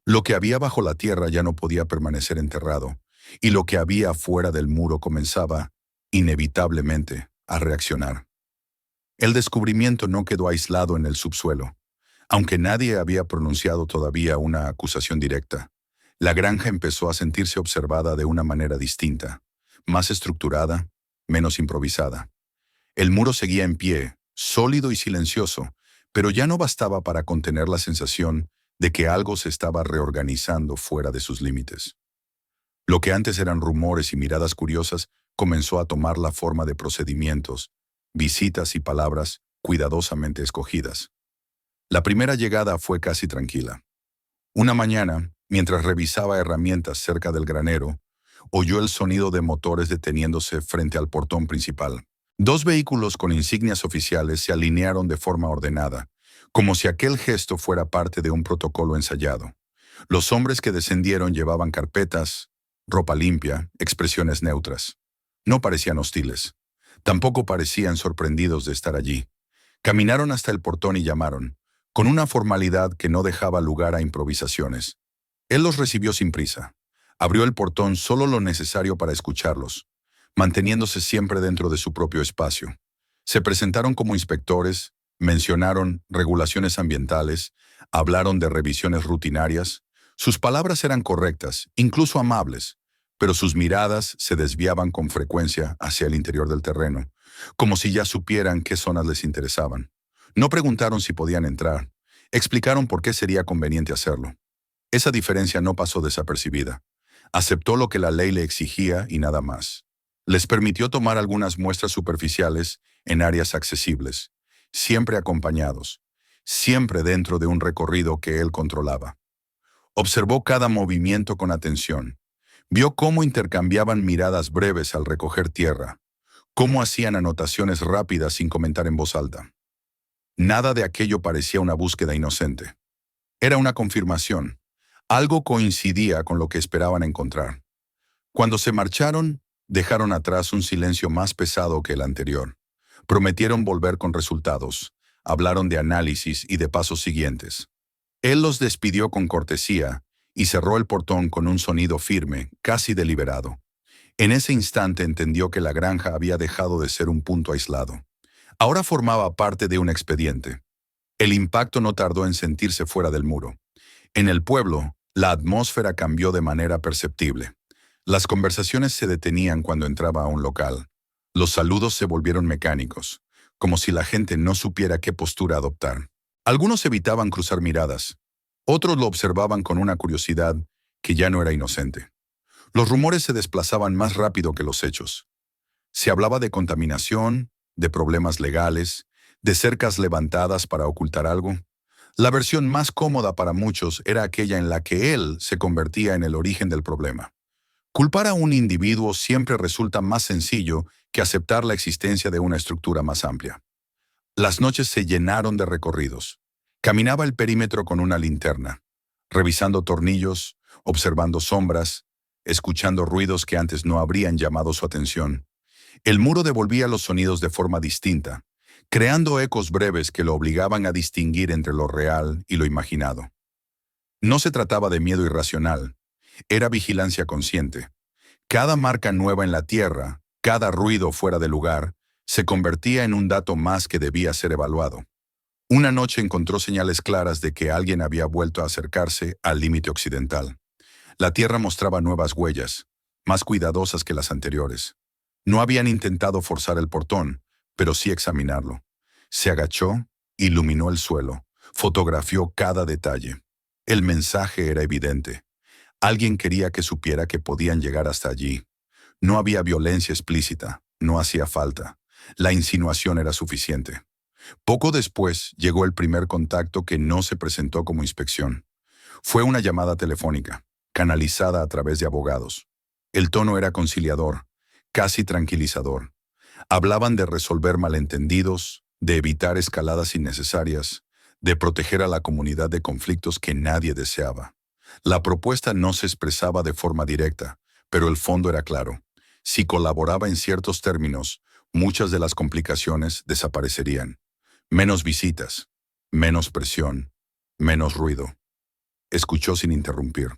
Lo que había bajo la tierra ya no podía permanecer enterrado, y lo que había fuera del muro comenzaba, inevitablemente, a reaccionar. El descubrimiento no quedó aislado en el subsuelo. Aunque nadie había pronunciado todavía una acusación directa, la granja empezó a sentirse observada de una manera distinta, más estructurada, menos improvisada. El muro seguía en pie, sólido y silencioso, pero ya no bastaba para contener la sensación de que algo se estaba reorganizando fuera de sus límites. Lo que antes eran rumores y miradas curiosas comenzó a tomar la forma de procedimientos, visitas y palabras cuidadosamente escogidas. La primera llegada fue casi tranquila. Una mañana, mientras revisaba herramientas cerca del granero, oyó el sonido de motores deteniéndose frente al portón principal. Dos vehículos con insignias oficiales se alinearon de forma ordenada, como si aquel gesto fuera parte de un protocolo ensayado. Los hombres que descendieron llevaban carpetas, ropa limpia, expresiones neutras. No parecían hostiles. Tampoco parecían sorprendidos de estar allí. Caminaron hasta el portón y llamaron, con una formalidad que no dejaba lugar a improvisaciones. Él los recibió sin prisa. Abrió el portón solo lo necesario para escucharlos, manteniéndose siempre dentro de su propio espacio. Se presentaron como inspectores, mencionaron regulaciones ambientales, hablaron de revisiones rutinarias. Sus palabras eran correctas, incluso amables, pero sus miradas se desviaban con frecuencia hacia el interior del terreno, como si ya supieran qué zonas les interesaban. No preguntaron si podían entrar, explicaron por qué sería conveniente hacerlo. Esa diferencia no pasó desapercibida. Aceptó lo que la ley le exigía y nada más. Les permitió tomar algunas muestras superficiales en áreas accesibles, siempre acompañados, siempre dentro de un recorrido que él controlaba. Observó cada movimiento con atención. Vio cómo intercambiaban miradas breves al recoger tierra, cómo hacían anotaciones rápidas sin comentar en voz alta. Nada de aquello parecía una búsqueda inocente. Era una confirmación. Algo coincidía con lo que esperaban encontrar. Cuando se marcharon, Dejaron atrás un silencio más pesado que el anterior. Prometieron volver con resultados. Hablaron de análisis y de pasos siguientes. Él los despidió con cortesía y cerró el portón con un sonido firme, casi deliberado. En ese instante entendió que la granja había dejado de ser un punto aislado. Ahora formaba parte de un expediente. El impacto no tardó en sentirse fuera del muro. En el pueblo, la atmósfera cambió de manera perceptible. Las conversaciones se detenían cuando entraba a un local. Los saludos se volvieron mecánicos, como si la gente no supiera qué postura adoptar. Algunos evitaban cruzar miradas. Otros lo observaban con una curiosidad que ya no era inocente. Los rumores se desplazaban más rápido que los hechos. Se hablaba de contaminación, de problemas legales, de cercas levantadas para ocultar algo. La versión más cómoda para muchos era aquella en la que él se convertía en el origen del problema. Culpar a un individuo siempre resulta más sencillo que aceptar la existencia de una estructura más amplia. Las noches se llenaron de recorridos. Caminaba el perímetro con una linterna, revisando tornillos, observando sombras, escuchando ruidos que antes no habrían llamado su atención. El muro devolvía los sonidos de forma distinta, creando ecos breves que lo obligaban a distinguir entre lo real y lo imaginado. No se trataba de miedo irracional, era vigilancia consciente. Cada marca nueva en la tierra, cada ruido fuera de lugar, se convertía en un dato más que debía ser evaluado. Una noche encontró señales claras de que alguien había vuelto a acercarse al límite occidental. La tierra mostraba nuevas huellas, más cuidadosas que las anteriores. No habían intentado forzar el portón, pero sí examinarlo. Se agachó, iluminó el suelo, fotografió cada detalle. El mensaje era evidente. Alguien quería que supiera que podían llegar hasta allí. No había violencia explícita, no hacía falta. La insinuación era suficiente. Poco después llegó el primer contacto que no se presentó como inspección. Fue una llamada telefónica, canalizada a través de abogados. El tono era conciliador, casi tranquilizador. Hablaban de resolver malentendidos, de evitar escaladas innecesarias, de proteger a la comunidad de conflictos que nadie deseaba. La propuesta no se expresaba de forma directa, pero el fondo era claro. Si colaboraba en ciertos términos, muchas de las complicaciones desaparecerían. Menos visitas, menos presión, menos ruido. Escuchó sin interrumpir.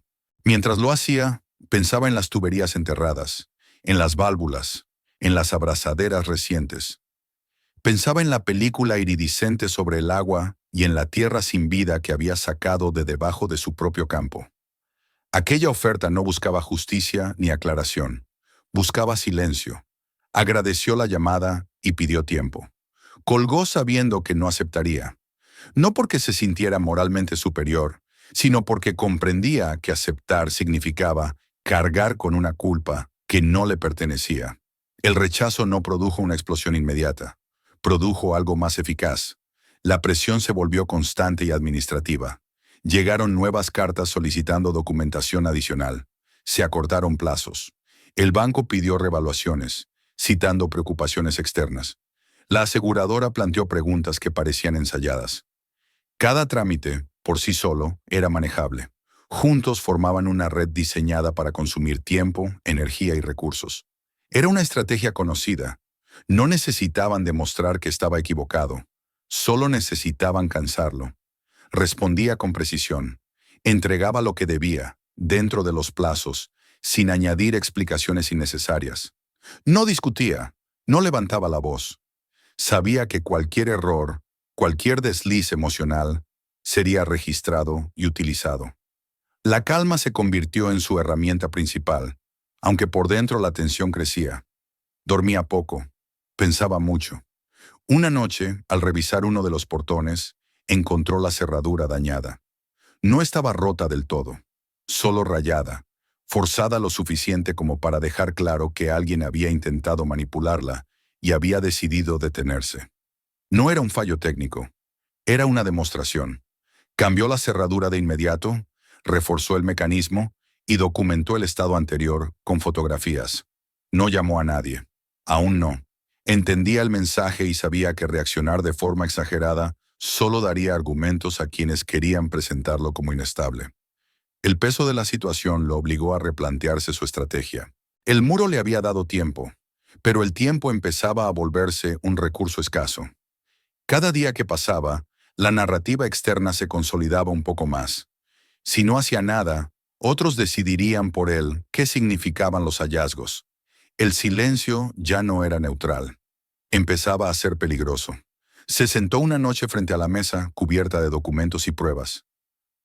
Mientras lo hacía, pensaba en las tuberías enterradas, en las válvulas, en las abrazaderas recientes. Pensaba en la película iridiscente sobre el agua y en la tierra sin vida que había sacado de debajo de su propio campo. Aquella oferta no buscaba justicia ni aclaración. Buscaba silencio. Agradeció la llamada y pidió tiempo. Colgó sabiendo que no aceptaría. No porque se sintiera moralmente superior, sino porque comprendía que aceptar significaba cargar con una culpa que no le pertenecía. El rechazo no produjo una explosión inmediata. Produjo algo más eficaz. La presión se volvió constante y administrativa. Llegaron nuevas cartas solicitando documentación adicional. Se acortaron plazos. El banco pidió revaluaciones, citando preocupaciones externas. La aseguradora planteó preguntas que parecían ensayadas. Cada trámite, por sí solo, era manejable. Juntos formaban una red diseñada para consumir tiempo, energía y recursos. Era una estrategia conocida. No necesitaban demostrar que estaba equivocado. Solo necesitaban cansarlo. Respondía con precisión. Entregaba lo que debía, dentro de los plazos, sin añadir explicaciones innecesarias. No discutía, no levantaba la voz. Sabía que cualquier error, cualquier desliz emocional, sería registrado y utilizado. La calma se convirtió en su herramienta principal, aunque por dentro la tensión crecía. Dormía poco, pensaba mucho. Una noche, al revisar uno de los portones, encontró la cerradura dañada. No estaba rota del todo, solo rayada, forzada lo suficiente como para dejar claro que alguien había intentado manipularla y había decidido detenerse. No era un fallo técnico, era una demostración. Cambió la cerradura de inmediato, reforzó el mecanismo y documentó el estado anterior con fotografías. No llamó a nadie. Aún no. Entendía el mensaje y sabía que reaccionar de forma exagerada solo daría argumentos a quienes querían presentarlo como inestable. El peso de la situación lo obligó a replantearse su estrategia. El muro le había dado tiempo, pero el tiempo empezaba a volverse un recurso escaso. Cada día que pasaba, la narrativa externa se consolidaba un poco más. Si no hacía nada, otros decidirían por él qué significaban los hallazgos. El silencio ya no era neutral. Empezaba a ser peligroso. Se sentó una noche frente a la mesa cubierta de documentos y pruebas.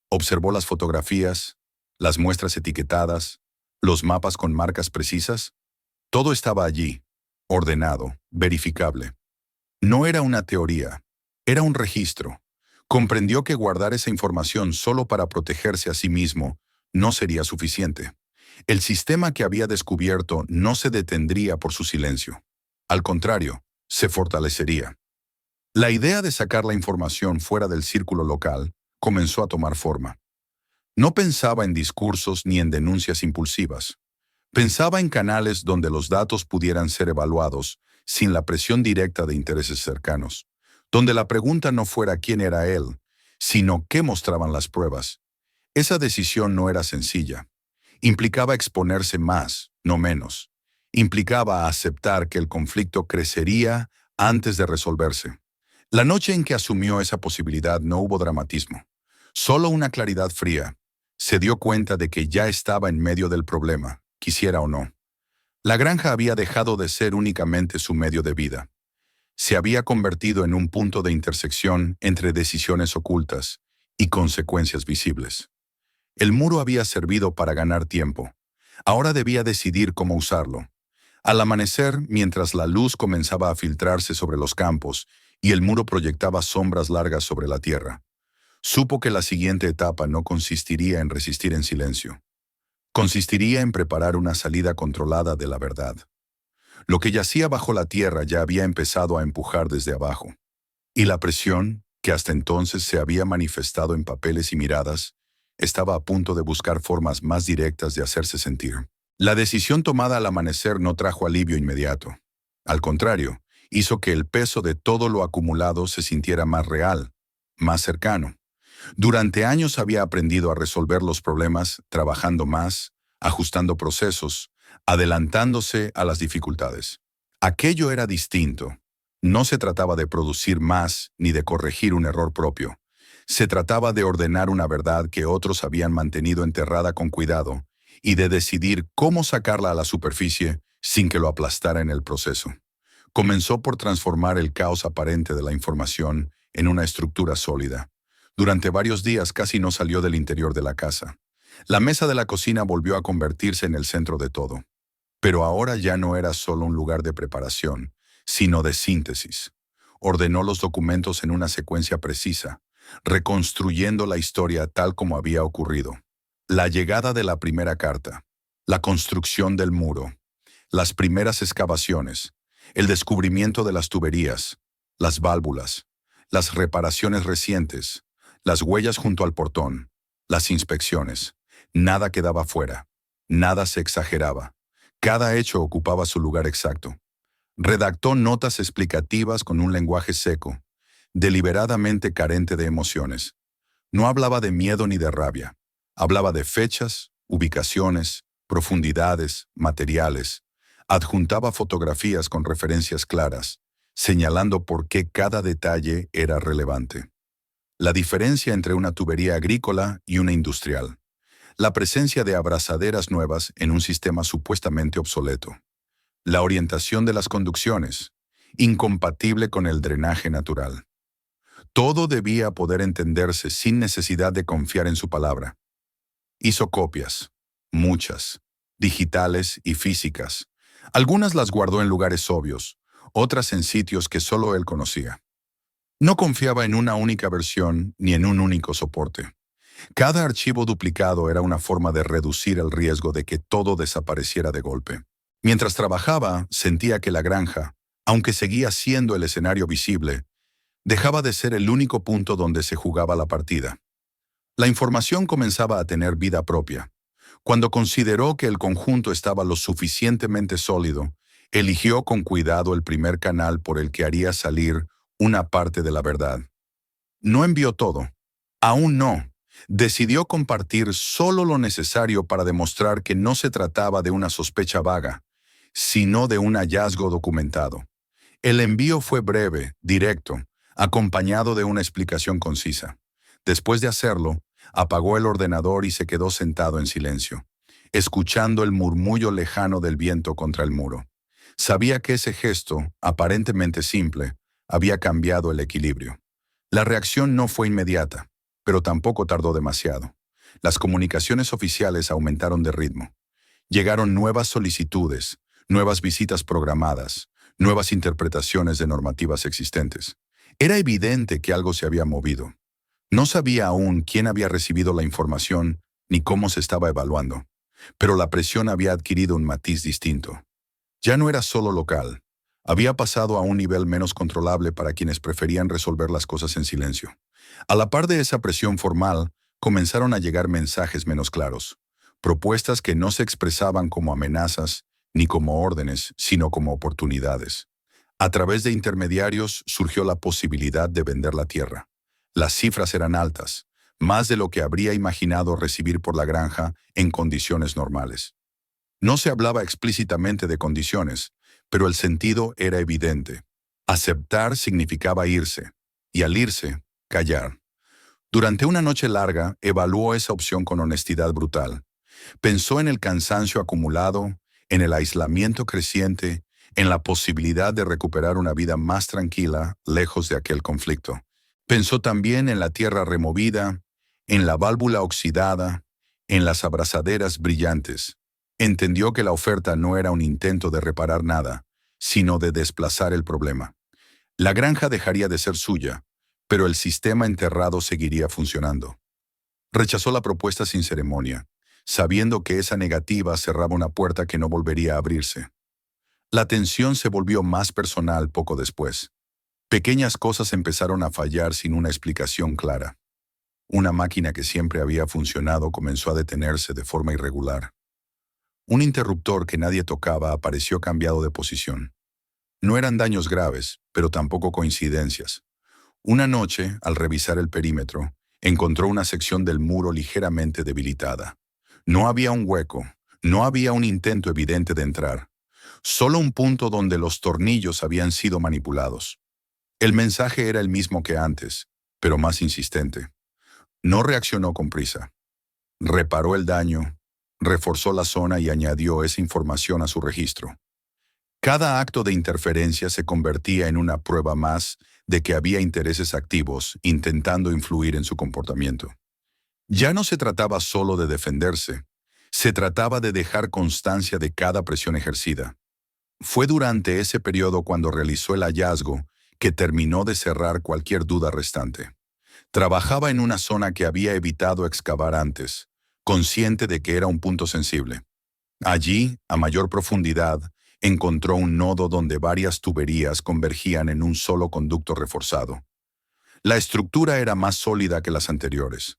Observó las fotografías, las muestras etiquetadas, los mapas con marcas precisas. Todo estaba allí, ordenado, verificable. No era una teoría, era un registro. Comprendió que guardar esa información solo para protegerse a sí mismo no sería suficiente. El sistema que había descubierto no se detendría por su silencio. Al contrario, se fortalecería. La idea de sacar la información fuera del círculo local comenzó a tomar forma. No pensaba en discursos ni en denuncias impulsivas. Pensaba en canales donde los datos pudieran ser evaluados sin la presión directa de intereses cercanos, donde la pregunta no fuera quién era él, sino qué mostraban las pruebas. Esa decisión no era sencilla. Implicaba exponerse más, no menos. Implicaba aceptar que el conflicto crecería antes de resolverse. La noche en que asumió esa posibilidad no hubo dramatismo, solo una claridad fría. Se dio cuenta de que ya estaba en medio del problema, quisiera o no. La granja había dejado de ser únicamente su medio de vida. Se había convertido en un punto de intersección entre decisiones ocultas y consecuencias visibles. El muro había servido para ganar tiempo. Ahora debía decidir cómo usarlo. Al amanecer, mientras la luz comenzaba a filtrarse sobre los campos y el muro proyectaba sombras largas sobre la tierra, supo que la siguiente etapa no consistiría en resistir en silencio. Consistiría en preparar una salida controlada de la verdad. Lo que yacía bajo la tierra ya había empezado a empujar desde abajo. Y la presión, que hasta entonces se había manifestado en papeles y miradas, estaba a punto de buscar formas más directas de hacerse sentir. La decisión tomada al amanecer no trajo alivio inmediato. Al contrario, hizo que el peso de todo lo acumulado se sintiera más real, más cercano. Durante años había aprendido a resolver los problemas trabajando más, ajustando procesos, adelantándose a las dificultades. Aquello era distinto. No se trataba de producir más ni de corregir un error propio. Se trataba de ordenar una verdad que otros habían mantenido enterrada con cuidado y de decidir cómo sacarla a la superficie sin que lo aplastara en el proceso. Comenzó por transformar el caos aparente de la información en una estructura sólida. Durante varios días casi no salió del interior de la casa. La mesa de la cocina volvió a convertirse en el centro de todo. Pero ahora ya no era solo un lugar de preparación, sino de síntesis. Ordenó los documentos en una secuencia precisa, reconstruyendo la historia tal como había ocurrido. La llegada de la primera carta, la construcción del muro, las primeras excavaciones, el descubrimiento de las tuberías, las válvulas, las reparaciones recientes, las huellas junto al portón, las inspecciones. Nada quedaba fuera, nada se exageraba. Cada hecho ocupaba su lugar exacto. Redactó notas explicativas con un lenguaje seco, deliberadamente carente de emociones. No hablaba de miedo ni de rabia. Hablaba de fechas, ubicaciones, profundidades, materiales. Adjuntaba fotografías con referencias claras, señalando por qué cada detalle era relevante. La diferencia entre una tubería agrícola y una industrial. La presencia de abrazaderas nuevas en un sistema supuestamente obsoleto. La orientación de las conducciones, incompatible con el drenaje natural. Todo debía poder entenderse sin necesidad de confiar en su palabra. Hizo copias, muchas, digitales y físicas. Algunas las guardó en lugares obvios, otras en sitios que solo él conocía. No confiaba en una única versión ni en un único soporte. Cada archivo duplicado era una forma de reducir el riesgo de que todo desapareciera de golpe. Mientras trabajaba, sentía que la granja, aunque seguía siendo el escenario visible, dejaba de ser el único punto donde se jugaba la partida. La información comenzaba a tener vida propia. Cuando consideró que el conjunto estaba lo suficientemente sólido, eligió con cuidado el primer canal por el que haría salir una parte de la verdad. No envió todo. Aún no. Decidió compartir solo lo necesario para demostrar que no se trataba de una sospecha vaga, sino de un hallazgo documentado. El envío fue breve, directo, acompañado de una explicación concisa. Después de hacerlo, apagó el ordenador y se quedó sentado en silencio, escuchando el murmullo lejano del viento contra el muro. Sabía que ese gesto, aparentemente simple, había cambiado el equilibrio. La reacción no fue inmediata, pero tampoco tardó demasiado. Las comunicaciones oficiales aumentaron de ritmo. Llegaron nuevas solicitudes, nuevas visitas programadas, nuevas interpretaciones de normativas existentes. Era evidente que algo se había movido. No sabía aún quién había recibido la información ni cómo se estaba evaluando, pero la presión había adquirido un matiz distinto. Ya no era solo local. Había pasado a un nivel menos controlable para quienes preferían resolver las cosas en silencio. A la par de esa presión formal, comenzaron a llegar mensajes menos claros, propuestas que no se expresaban como amenazas ni como órdenes, sino como oportunidades. A través de intermediarios surgió la posibilidad de vender la tierra. Las cifras eran altas, más de lo que habría imaginado recibir por la granja en condiciones normales. No se hablaba explícitamente de condiciones, pero el sentido era evidente. Aceptar significaba irse, y al irse, callar. Durante una noche larga, evaluó esa opción con honestidad brutal. Pensó en el cansancio acumulado, en el aislamiento creciente, en la posibilidad de recuperar una vida más tranquila, lejos de aquel conflicto. Pensó también en la tierra removida, en la válvula oxidada, en las abrazaderas brillantes. Entendió que la oferta no era un intento de reparar nada, sino de desplazar el problema. La granja dejaría de ser suya, pero el sistema enterrado seguiría funcionando. Rechazó la propuesta sin ceremonia, sabiendo que esa negativa cerraba una puerta que no volvería a abrirse. La tensión se volvió más personal poco después. Pequeñas cosas empezaron a fallar sin una explicación clara. Una máquina que siempre había funcionado comenzó a detenerse de forma irregular. Un interruptor que nadie tocaba apareció cambiado de posición. No eran daños graves, pero tampoco coincidencias. Una noche, al revisar el perímetro, encontró una sección del muro ligeramente debilitada. No había un hueco, no había un intento evidente de entrar, solo un punto donde los tornillos habían sido manipulados. El mensaje era el mismo que antes, pero más insistente. No reaccionó con prisa. Reparó el daño, reforzó la zona y añadió esa información a su registro. Cada acto de interferencia se convertía en una prueba más de que había intereses activos intentando influir en su comportamiento. Ya no se trataba solo de defenderse, se trataba de dejar constancia de cada presión ejercida. Fue durante ese periodo cuando realizó el hallazgo que terminó de cerrar cualquier duda restante. Trabajaba en una zona que había evitado excavar antes, consciente de que era un punto sensible. Allí, a mayor profundidad, encontró un nodo donde varias tuberías convergían en un solo conducto reforzado. La estructura era más sólida que las anteriores.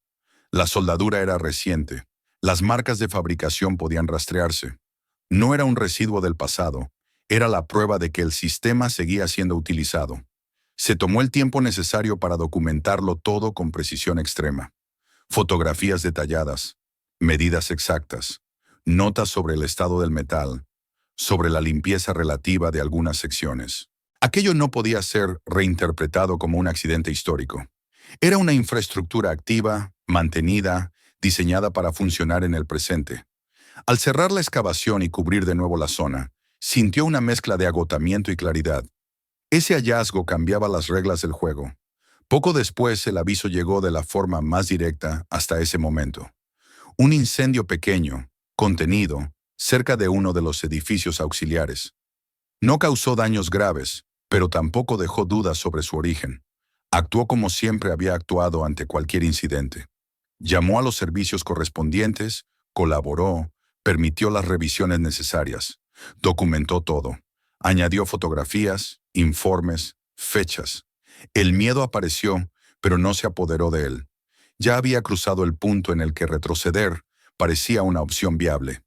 La soldadura era reciente. Las marcas de fabricación podían rastrearse. No era un residuo del pasado, era la prueba de que el sistema seguía siendo utilizado. Se tomó el tiempo necesario para documentarlo todo con precisión extrema. Fotografías detalladas, medidas exactas, notas sobre el estado del metal, sobre la limpieza relativa de algunas secciones. Aquello no podía ser reinterpretado como un accidente histórico. Era una infraestructura activa, mantenida, diseñada para funcionar en el presente. Al cerrar la excavación y cubrir de nuevo la zona, sintió una mezcla de agotamiento y claridad. Ese hallazgo cambiaba las reglas del juego. Poco después, el aviso llegó de la forma más directa hasta ese momento. Un incendio pequeño, contenido, cerca de uno de los edificios auxiliares. No causó daños graves, pero tampoco dejó dudas sobre su origen. Actuó como siempre había actuado ante cualquier incidente. Llamó a los servicios correspondientes, colaboró, permitió las revisiones necesarias, documentó todo, añadió fotografías, informes, fechas. El miedo apareció, pero no se apoderó de él. Ya había cruzado el punto en el que retroceder parecía una opción viable.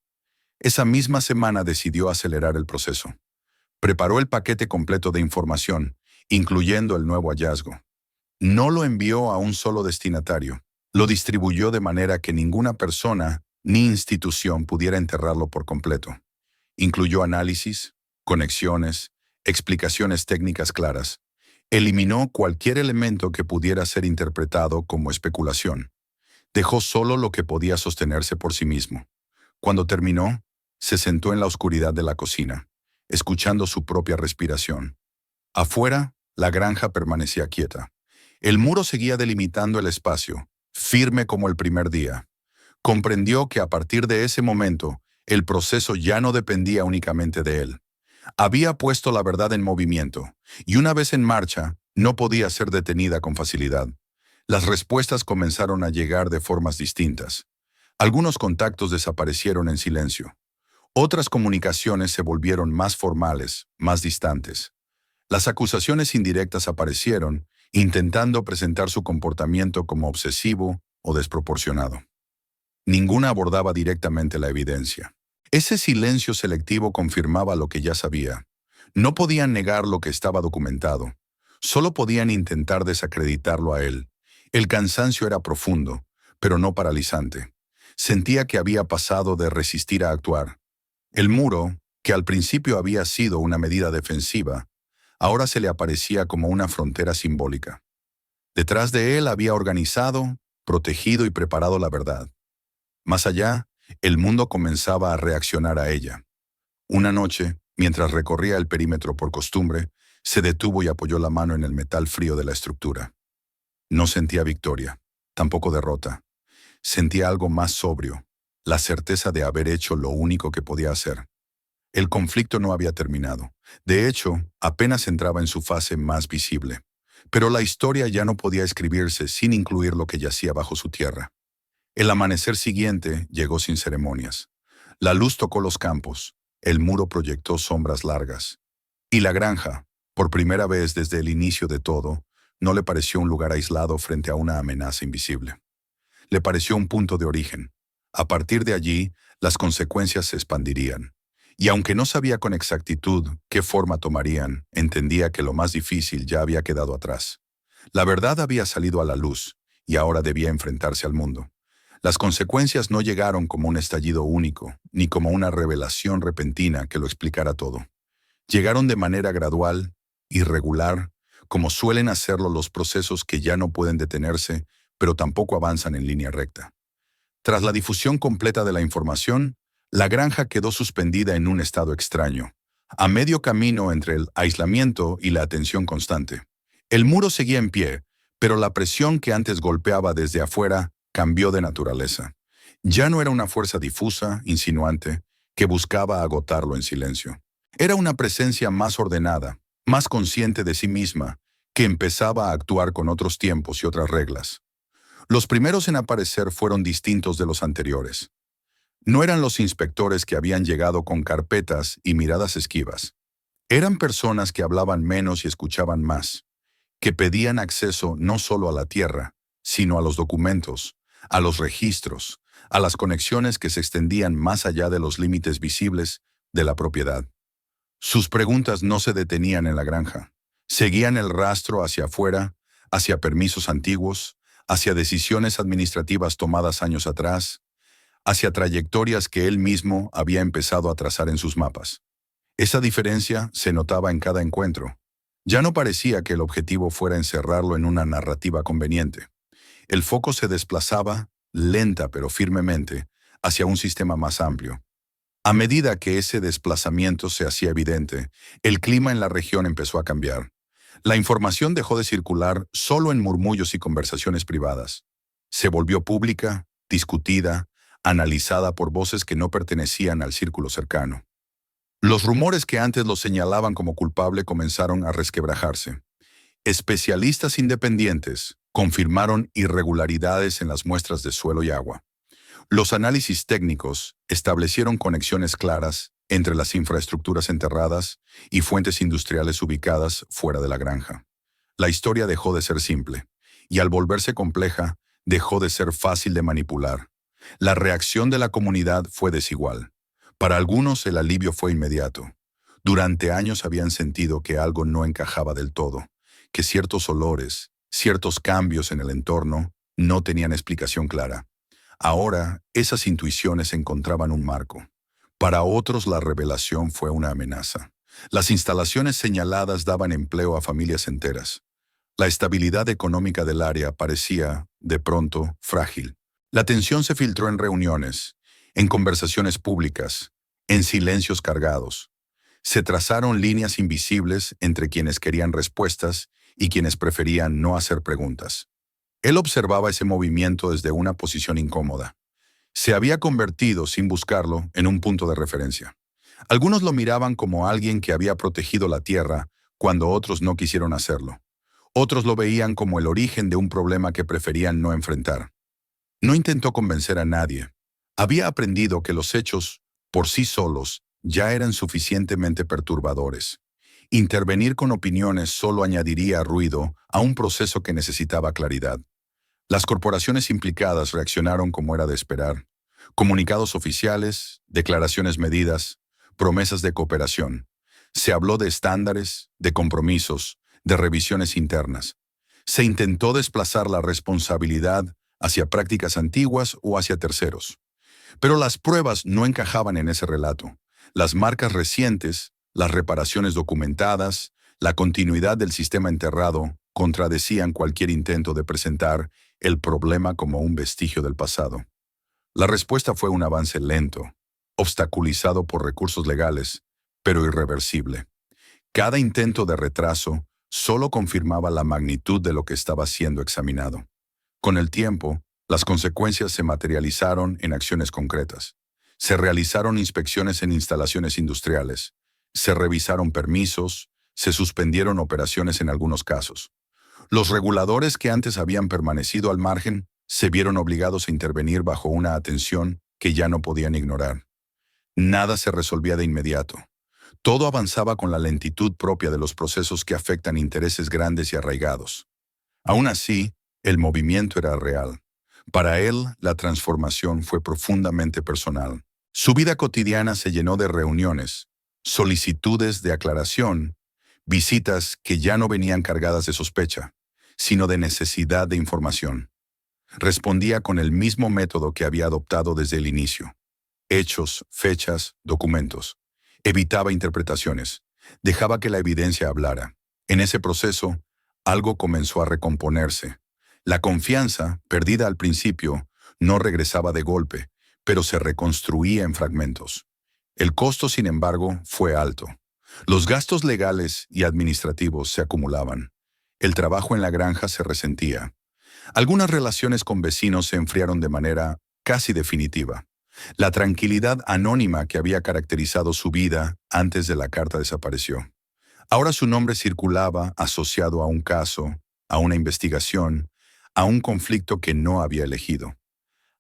Esa misma semana decidió acelerar el proceso. Preparó el paquete completo de información, incluyendo el nuevo hallazgo. No lo envió a un solo destinatario. Lo distribuyó de manera que ninguna persona ni institución pudiera enterrarlo por completo. Incluyó análisis, conexiones, explicaciones técnicas claras. Eliminó cualquier elemento que pudiera ser interpretado como especulación. Dejó solo lo que podía sostenerse por sí mismo. Cuando terminó, se sentó en la oscuridad de la cocina, escuchando su propia respiración. Afuera, la granja permanecía quieta. El muro seguía delimitando el espacio, firme como el primer día. Comprendió que a partir de ese momento, el proceso ya no dependía únicamente de él. Había puesto la verdad en movimiento, y una vez en marcha, no podía ser detenida con facilidad. Las respuestas comenzaron a llegar de formas distintas. Algunos contactos desaparecieron en silencio. Otras comunicaciones se volvieron más formales, más distantes. Las acusaciones indirectas aparecieron, intentando presentar su comportamiento como obsesivo o desproporcionado. Ninguna abordaba directamente la evidencia. Ese silencio selectivo confirmaba lo que ya sabía. No podían negar lo que estaba documentado. Solo podían intentar desacreditarlo a él. El cansancio era profundo, pero no paralizante. Sentía que había pasado de resistir a actuar. El muro, que al principio había sido una medida defensiva, ahora se le aparecía como una frontera simbólica. Detrás de él había organizado, protegido y preparado la verdad. Más allá, el mundo comenzaba a reaccionar a ella. Una noche, mientras recorría el perímetro por costumbre, se detuvo y apoyó la mano en el metal frío de la estructura. No sentía victoria, tampoco derrota. Sentía algo más sobrio, la certeza de haber hecho lo único que podía hacer. El conflicto no había terminado. De hecho, apenas entraba en su fase más visible. Pero la historia ya no podía escribirse sin incluir lo que yacía bajo su tierra. El amanecer siguiente llegó sin ceremonias. La luz tocó los campos, el muro proyectó sombras largas. Y la granja, por primera vez desde el inicio de todo, no le pareció un lugar aislado frente a una amenaza invisible. Le pareció un punto de origen. A partir de allí, las consecuencias se expandirían. Y aunque no sabía con exactitud qué forma tomarían, entendía que lo más difícil ya había quedado atrás. La verdad había salido a la luz, y ahora debía enfrentarse al mundo. Las consecuencias no llegaron como un estallido único, ni como una revelación repentina que lo explicara todo. Llegaron de manera gradual, irregular, como suelen hacerlo los procesos que ya no pueden detenerse, pero tampoco avanzan en línea recta. Tras la difusión completa de la información, la granja quedó suspendida en un estado extraño, a medio camino entre el aislamiento y la atención constante. El muro seguía en pie, pero la presión que antes golpeaba desde afuera cambió de naturaleza. Ya no era una fuerza difusa, insinuante, que buscaba agotarlo en silencio. Era una presencia más ordenada, más consciente de sí misma, que empezaba a actuar con otros tiempos y otras reglas. Los primeros en aparecer fueron distintos de los anteriores. No eran los inspectores que habían llegado con carpetas y miradas esquivas. Eran personas que hablaban menos y escuchaban más, que pedían acceso no solo a la tierra, sino a los documentos, a los registros, a las conexiones que se extendían más allá de los límites visibles de la propiedad. Sus preguntas no se detenían en la granja. Seguían el rastro hacia afuera, hacia permisos antiguos, hacia decisiones administrativas tomadas años atrás, hacia trayectorias que él mismo había empezado a trazar en sus mapas. Esa diferencia se notaba en cada encuentro. Ya no parecía que el objetivo fuera encerrarlo en una narrativa conveniente. El foco se desplazaba, lenta pero firmemente, hacia un sistema más amplio. A medida que ese desplazamiento se hacía evidente, el clima en la región empezó a cambiar. La información dejó de circular solo en murmullos y conversaciones privadas. Se volvió pública, discutida, analizada por voces que no pertenecían al círculo cercano. Los rumores que antes lo señalaban como culpable comenzaron a resquebrajarse. Especialistas independientes confirmaron irregularidades en las muestras de suelo y agua. Los análisis técnicos establecieron conexiones claras entre las infraestructuras enterradas y fuentes industriales ubicadas fuera de la granja. La historia dejó de ser simple, y al volverse compleja, dejó de ser fácil de manipular. La reacción de la comunidad fue desigual. Para algunos el alivio fue inmediato. Durante años habían sentido que algo no encajaba del todo, que ciertos olores, ciertos cambios en el entorno, no tenían explicación clara. Ahora, esas intuiciones encontraban un marco. Para otros, la revelación fue una amenaza. Las instalaciones señaladas daban empleo a familias enteras. La estabilidad económica del área parecía, de pronto, frágil. La tensión se filtró en reuniones, en conversaciones públicas, en silencios cargados. Se trazaron líneas invisibles entre quienes querían respuestas y quienes preferían no hacer preguntas. Él observaba ese movimiento desde una posición incómoda. Se había convertido, sin buscarlo, en un punto de referencia. Algunos lo miraban como alguien que había protegido la tierra cuando otros no quisieron hacerlo. Otros lo veían como el origen de un problema que preferían no enfrentar. No intentó convencer a nadie. Había aprendido que los hechos, por sí solos, ya eran suficientemente perturbadores. Intervenir con opiniones solo añadiría ruido a un proceso que necesitaba claridad. Las corporaciones implicadas reaccionaron como era de esperar. Comunicados oficiales, declaraciones medidas, promesas de cooperación. Se habló de estándares, de compromisos, de revisiones internas. Se intentó desplazar la responsabilidad hacia prácticas antiguas o hacia terceros. Pero las pruebas no encajaban en ese relato. Las marcas recientes, las reparaciones documentadas, la continuidad del sistema enterrado contradecían cualquier intento de presentar el problema como un vestigio del pasado. La respuesta fue un avance lento, obstaculizado por recursos legales, pero irreversible. Cada intento de retraso solo confirmaba la magnitud de lo que estaba siendo examinado. Con el tiempo, las consecuencias se materializaron en acciones concretas. Se realizaron inspecciones en instalaciones industriales, se revisaron permisos, se suspendieron operaciones en algunos casos. Los reguladores que antes habían permanecido al margen se vieron obligados a intervenir bajo una atención que ya no podían ignorar. Nada se resolvía de inmediato. Todo avanzaba con la lentitud propia de los procesos que afectan intereses grandes y arraigados. Aún así, el movimiento era real. Para él, la transformación fue profundamente personal. Su vida cotidiana se llenó de reuniones, solicitudes de aclaración, visitas que ya no venían cargadas de sospecha, sino de necesidad de información. Respondía con el mismo método que había adoptado desde el inicio. Hechos, fechas, documentos. Evitaba interpretaciones. Dejaba que la evidencia hablara. En ese proceso, algo comenzó a recomponerse. La confianza, perdida al principio, no regresaba de golpe, pero se reconstruía en fragmentos. El costo, sin embargo, fue alto. Los gastos legales y administrativos se acumulaban. El trabajo en la granja se resentía. Algunas relaciones con vecinos se enfriaron de manera casi definitiva. La tranquilidad anónima que había caracterizado su vida antes de la carta desapareció. Ahora su nombre circulaba asociado a un caso, a una investigación, a un conflicto que no había elegido.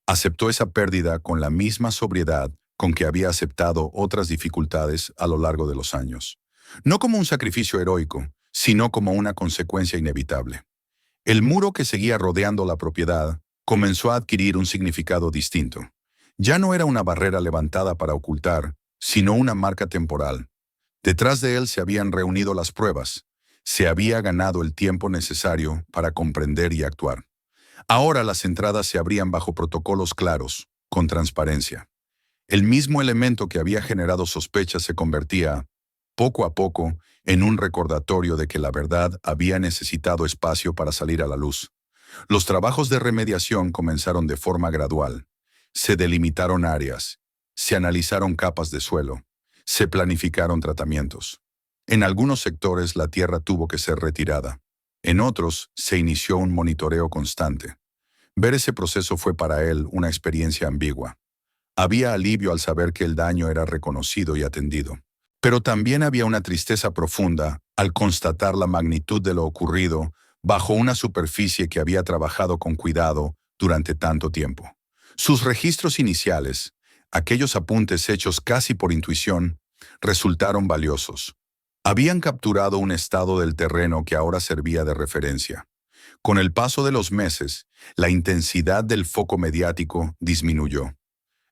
Aceptó esa pérdida con la misma sobriedad con que había aceptado otras dificultades a lo largo de los años. No como un sacrificio heroico, sino como una consecuencia inevitable. El muro que seguía rodeando la propiedad comenzó a adquirir un significado distinto. Ya no era una barrera levantada para ocultar, sino una marca temporal. Detrás de él se habían reunido las pruebas. Se había ganado el tiempo necesario para comprender y actuar. Ahora las entradas se abrían bajo protocolos claros, con transparencia. El mismo elemento que había generado sospechas se convertía, poco a poco, en un recordatorio de que la verdad había necesitado espacio para salir a la luz. Los trabajos de remediación comenzaron de forma gradual. Se delimitaron áreas, se analizaron capas de suelo, se planificaron tratamientos. En algunos sectores la tierra tuvo que ser retirada. En otros se inició un monitoreo constante. Ver ese proceso fue para él una experiencia ambigua. Había alivio al saber que el daño era reconocido y atendido. Pero también había una tristeza profunda al constatar la magnitud de lo ocurrido bajo una superficie que había trabajado con cuidado durante tanto tiempo. Sus registros iniciales, aquellos apuntes hechos casi por intuición, resultaron valiosos. Habían capturado un estado del terreno que ahora servía de referencia. Con el paso de los meses, la intensidad del foco mediático disminuyó.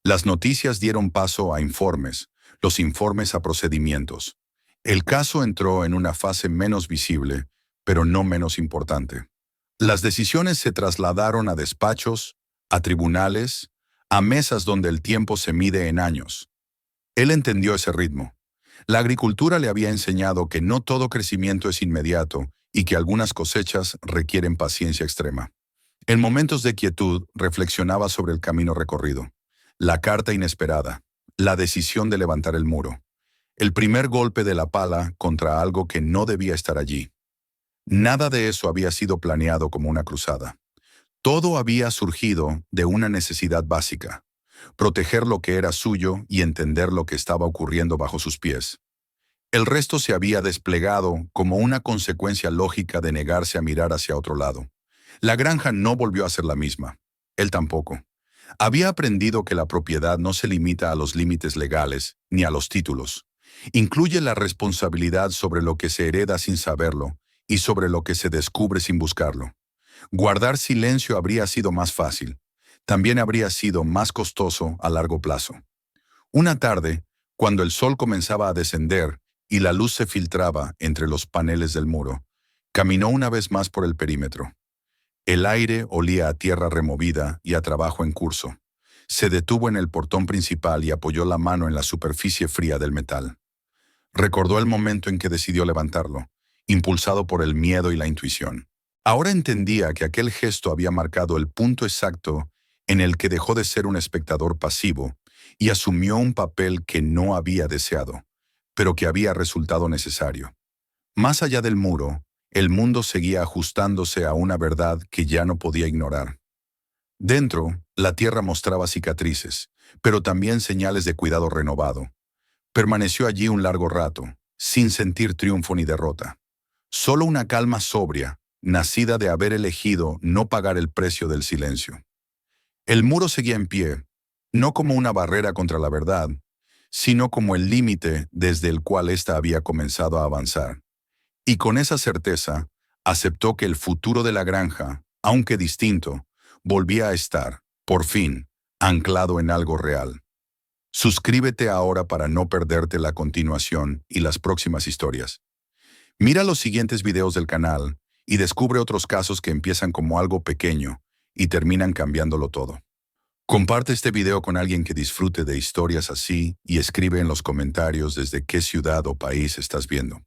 Las noticias dieron paso a informes, los informes a procedimientos. El caso entró en una fase menos visible, pero no menos importante. Las decisiones se trasladaron a despachos, a tribunales, a mesas donde el tiempo se mide en años. Él entendió ese ritmo. La agricultura le había enseñado que no todo crecimiento es inmediato y que algunas cosechas requieren paciencia extrema. En momentos de quietud, reflexionaba sobre el camino recorrido, la carta inesperada, la decisión de levantar el muro, el primer golpe de la pala contra algo que no debía estar allí. Nada de eso había sido planeado como una cruzada. Todo había surgido de una necesidad básica: proteger lo que era suyo y entender lo que estaba ocurriendo bajo sus pies. El resto se había desplegado como una consecuencia lógica de negarse a mirar hacia otro lado. La granja no volvió a ser la misma. Él tampoco. Había aprendido que la propiedad no se limita a los límites legales ni a los títulos. Incluye la responsabilidad sobre lo que se hereda sin saberlo y sobre lo que se descubre sin buscarlo. Guardar silencio habría sido más fácil. También habría sido más costoso a largo plazo. Una tarde, cuando el sol comenzaba a descender y la luz se filtraba entre los paneles del muro, caminó una vez más por el perímetro. El aire olía a tierra removida y a trabajo en curso. Se detuvo en el portón principal y apoyó la mano en la superficie fría del metal. Recordó el momento en que decidió levantarlo, impulsado por el miedo y la intuición. Ahora entendía que aquel gesto había marcado el punto exacto en el que dejó de ser un espectador pasivo y asumió un papel que no había deseado, pero que había resultado necesario. Más allá del muro, el mundo seguía ajustándose a una verdad que ya no podía ignorar. Dentro, la tierra mostraba cicatrices, pero también señales de cuidado renovado. Permaneció allí un largo rato, sin sentir triunfo ni derrota. Solo una calma sobria, nacida de haber elegido no pagar el precio del silencio. El muro seguía en pie, no como una barrera contra la verdad, sino como el límite desde el cual ésta había comenzado a avanzar. Y con esa certeza, aceptó que el futuro de la granja, aunque distinto, volvía a estar, por fin, anclado en algo real. Suscríbete ahora para no perderte la continuación y las próximas historias. Mira los siguientes videos del canal y descubre otros casos que empiezan como algo pequeño y terminan cambiándolo todo. Comparte este video con alguien que disfrute de historias así y escribe en los comentarios desde qué ciudad o país estás viendo.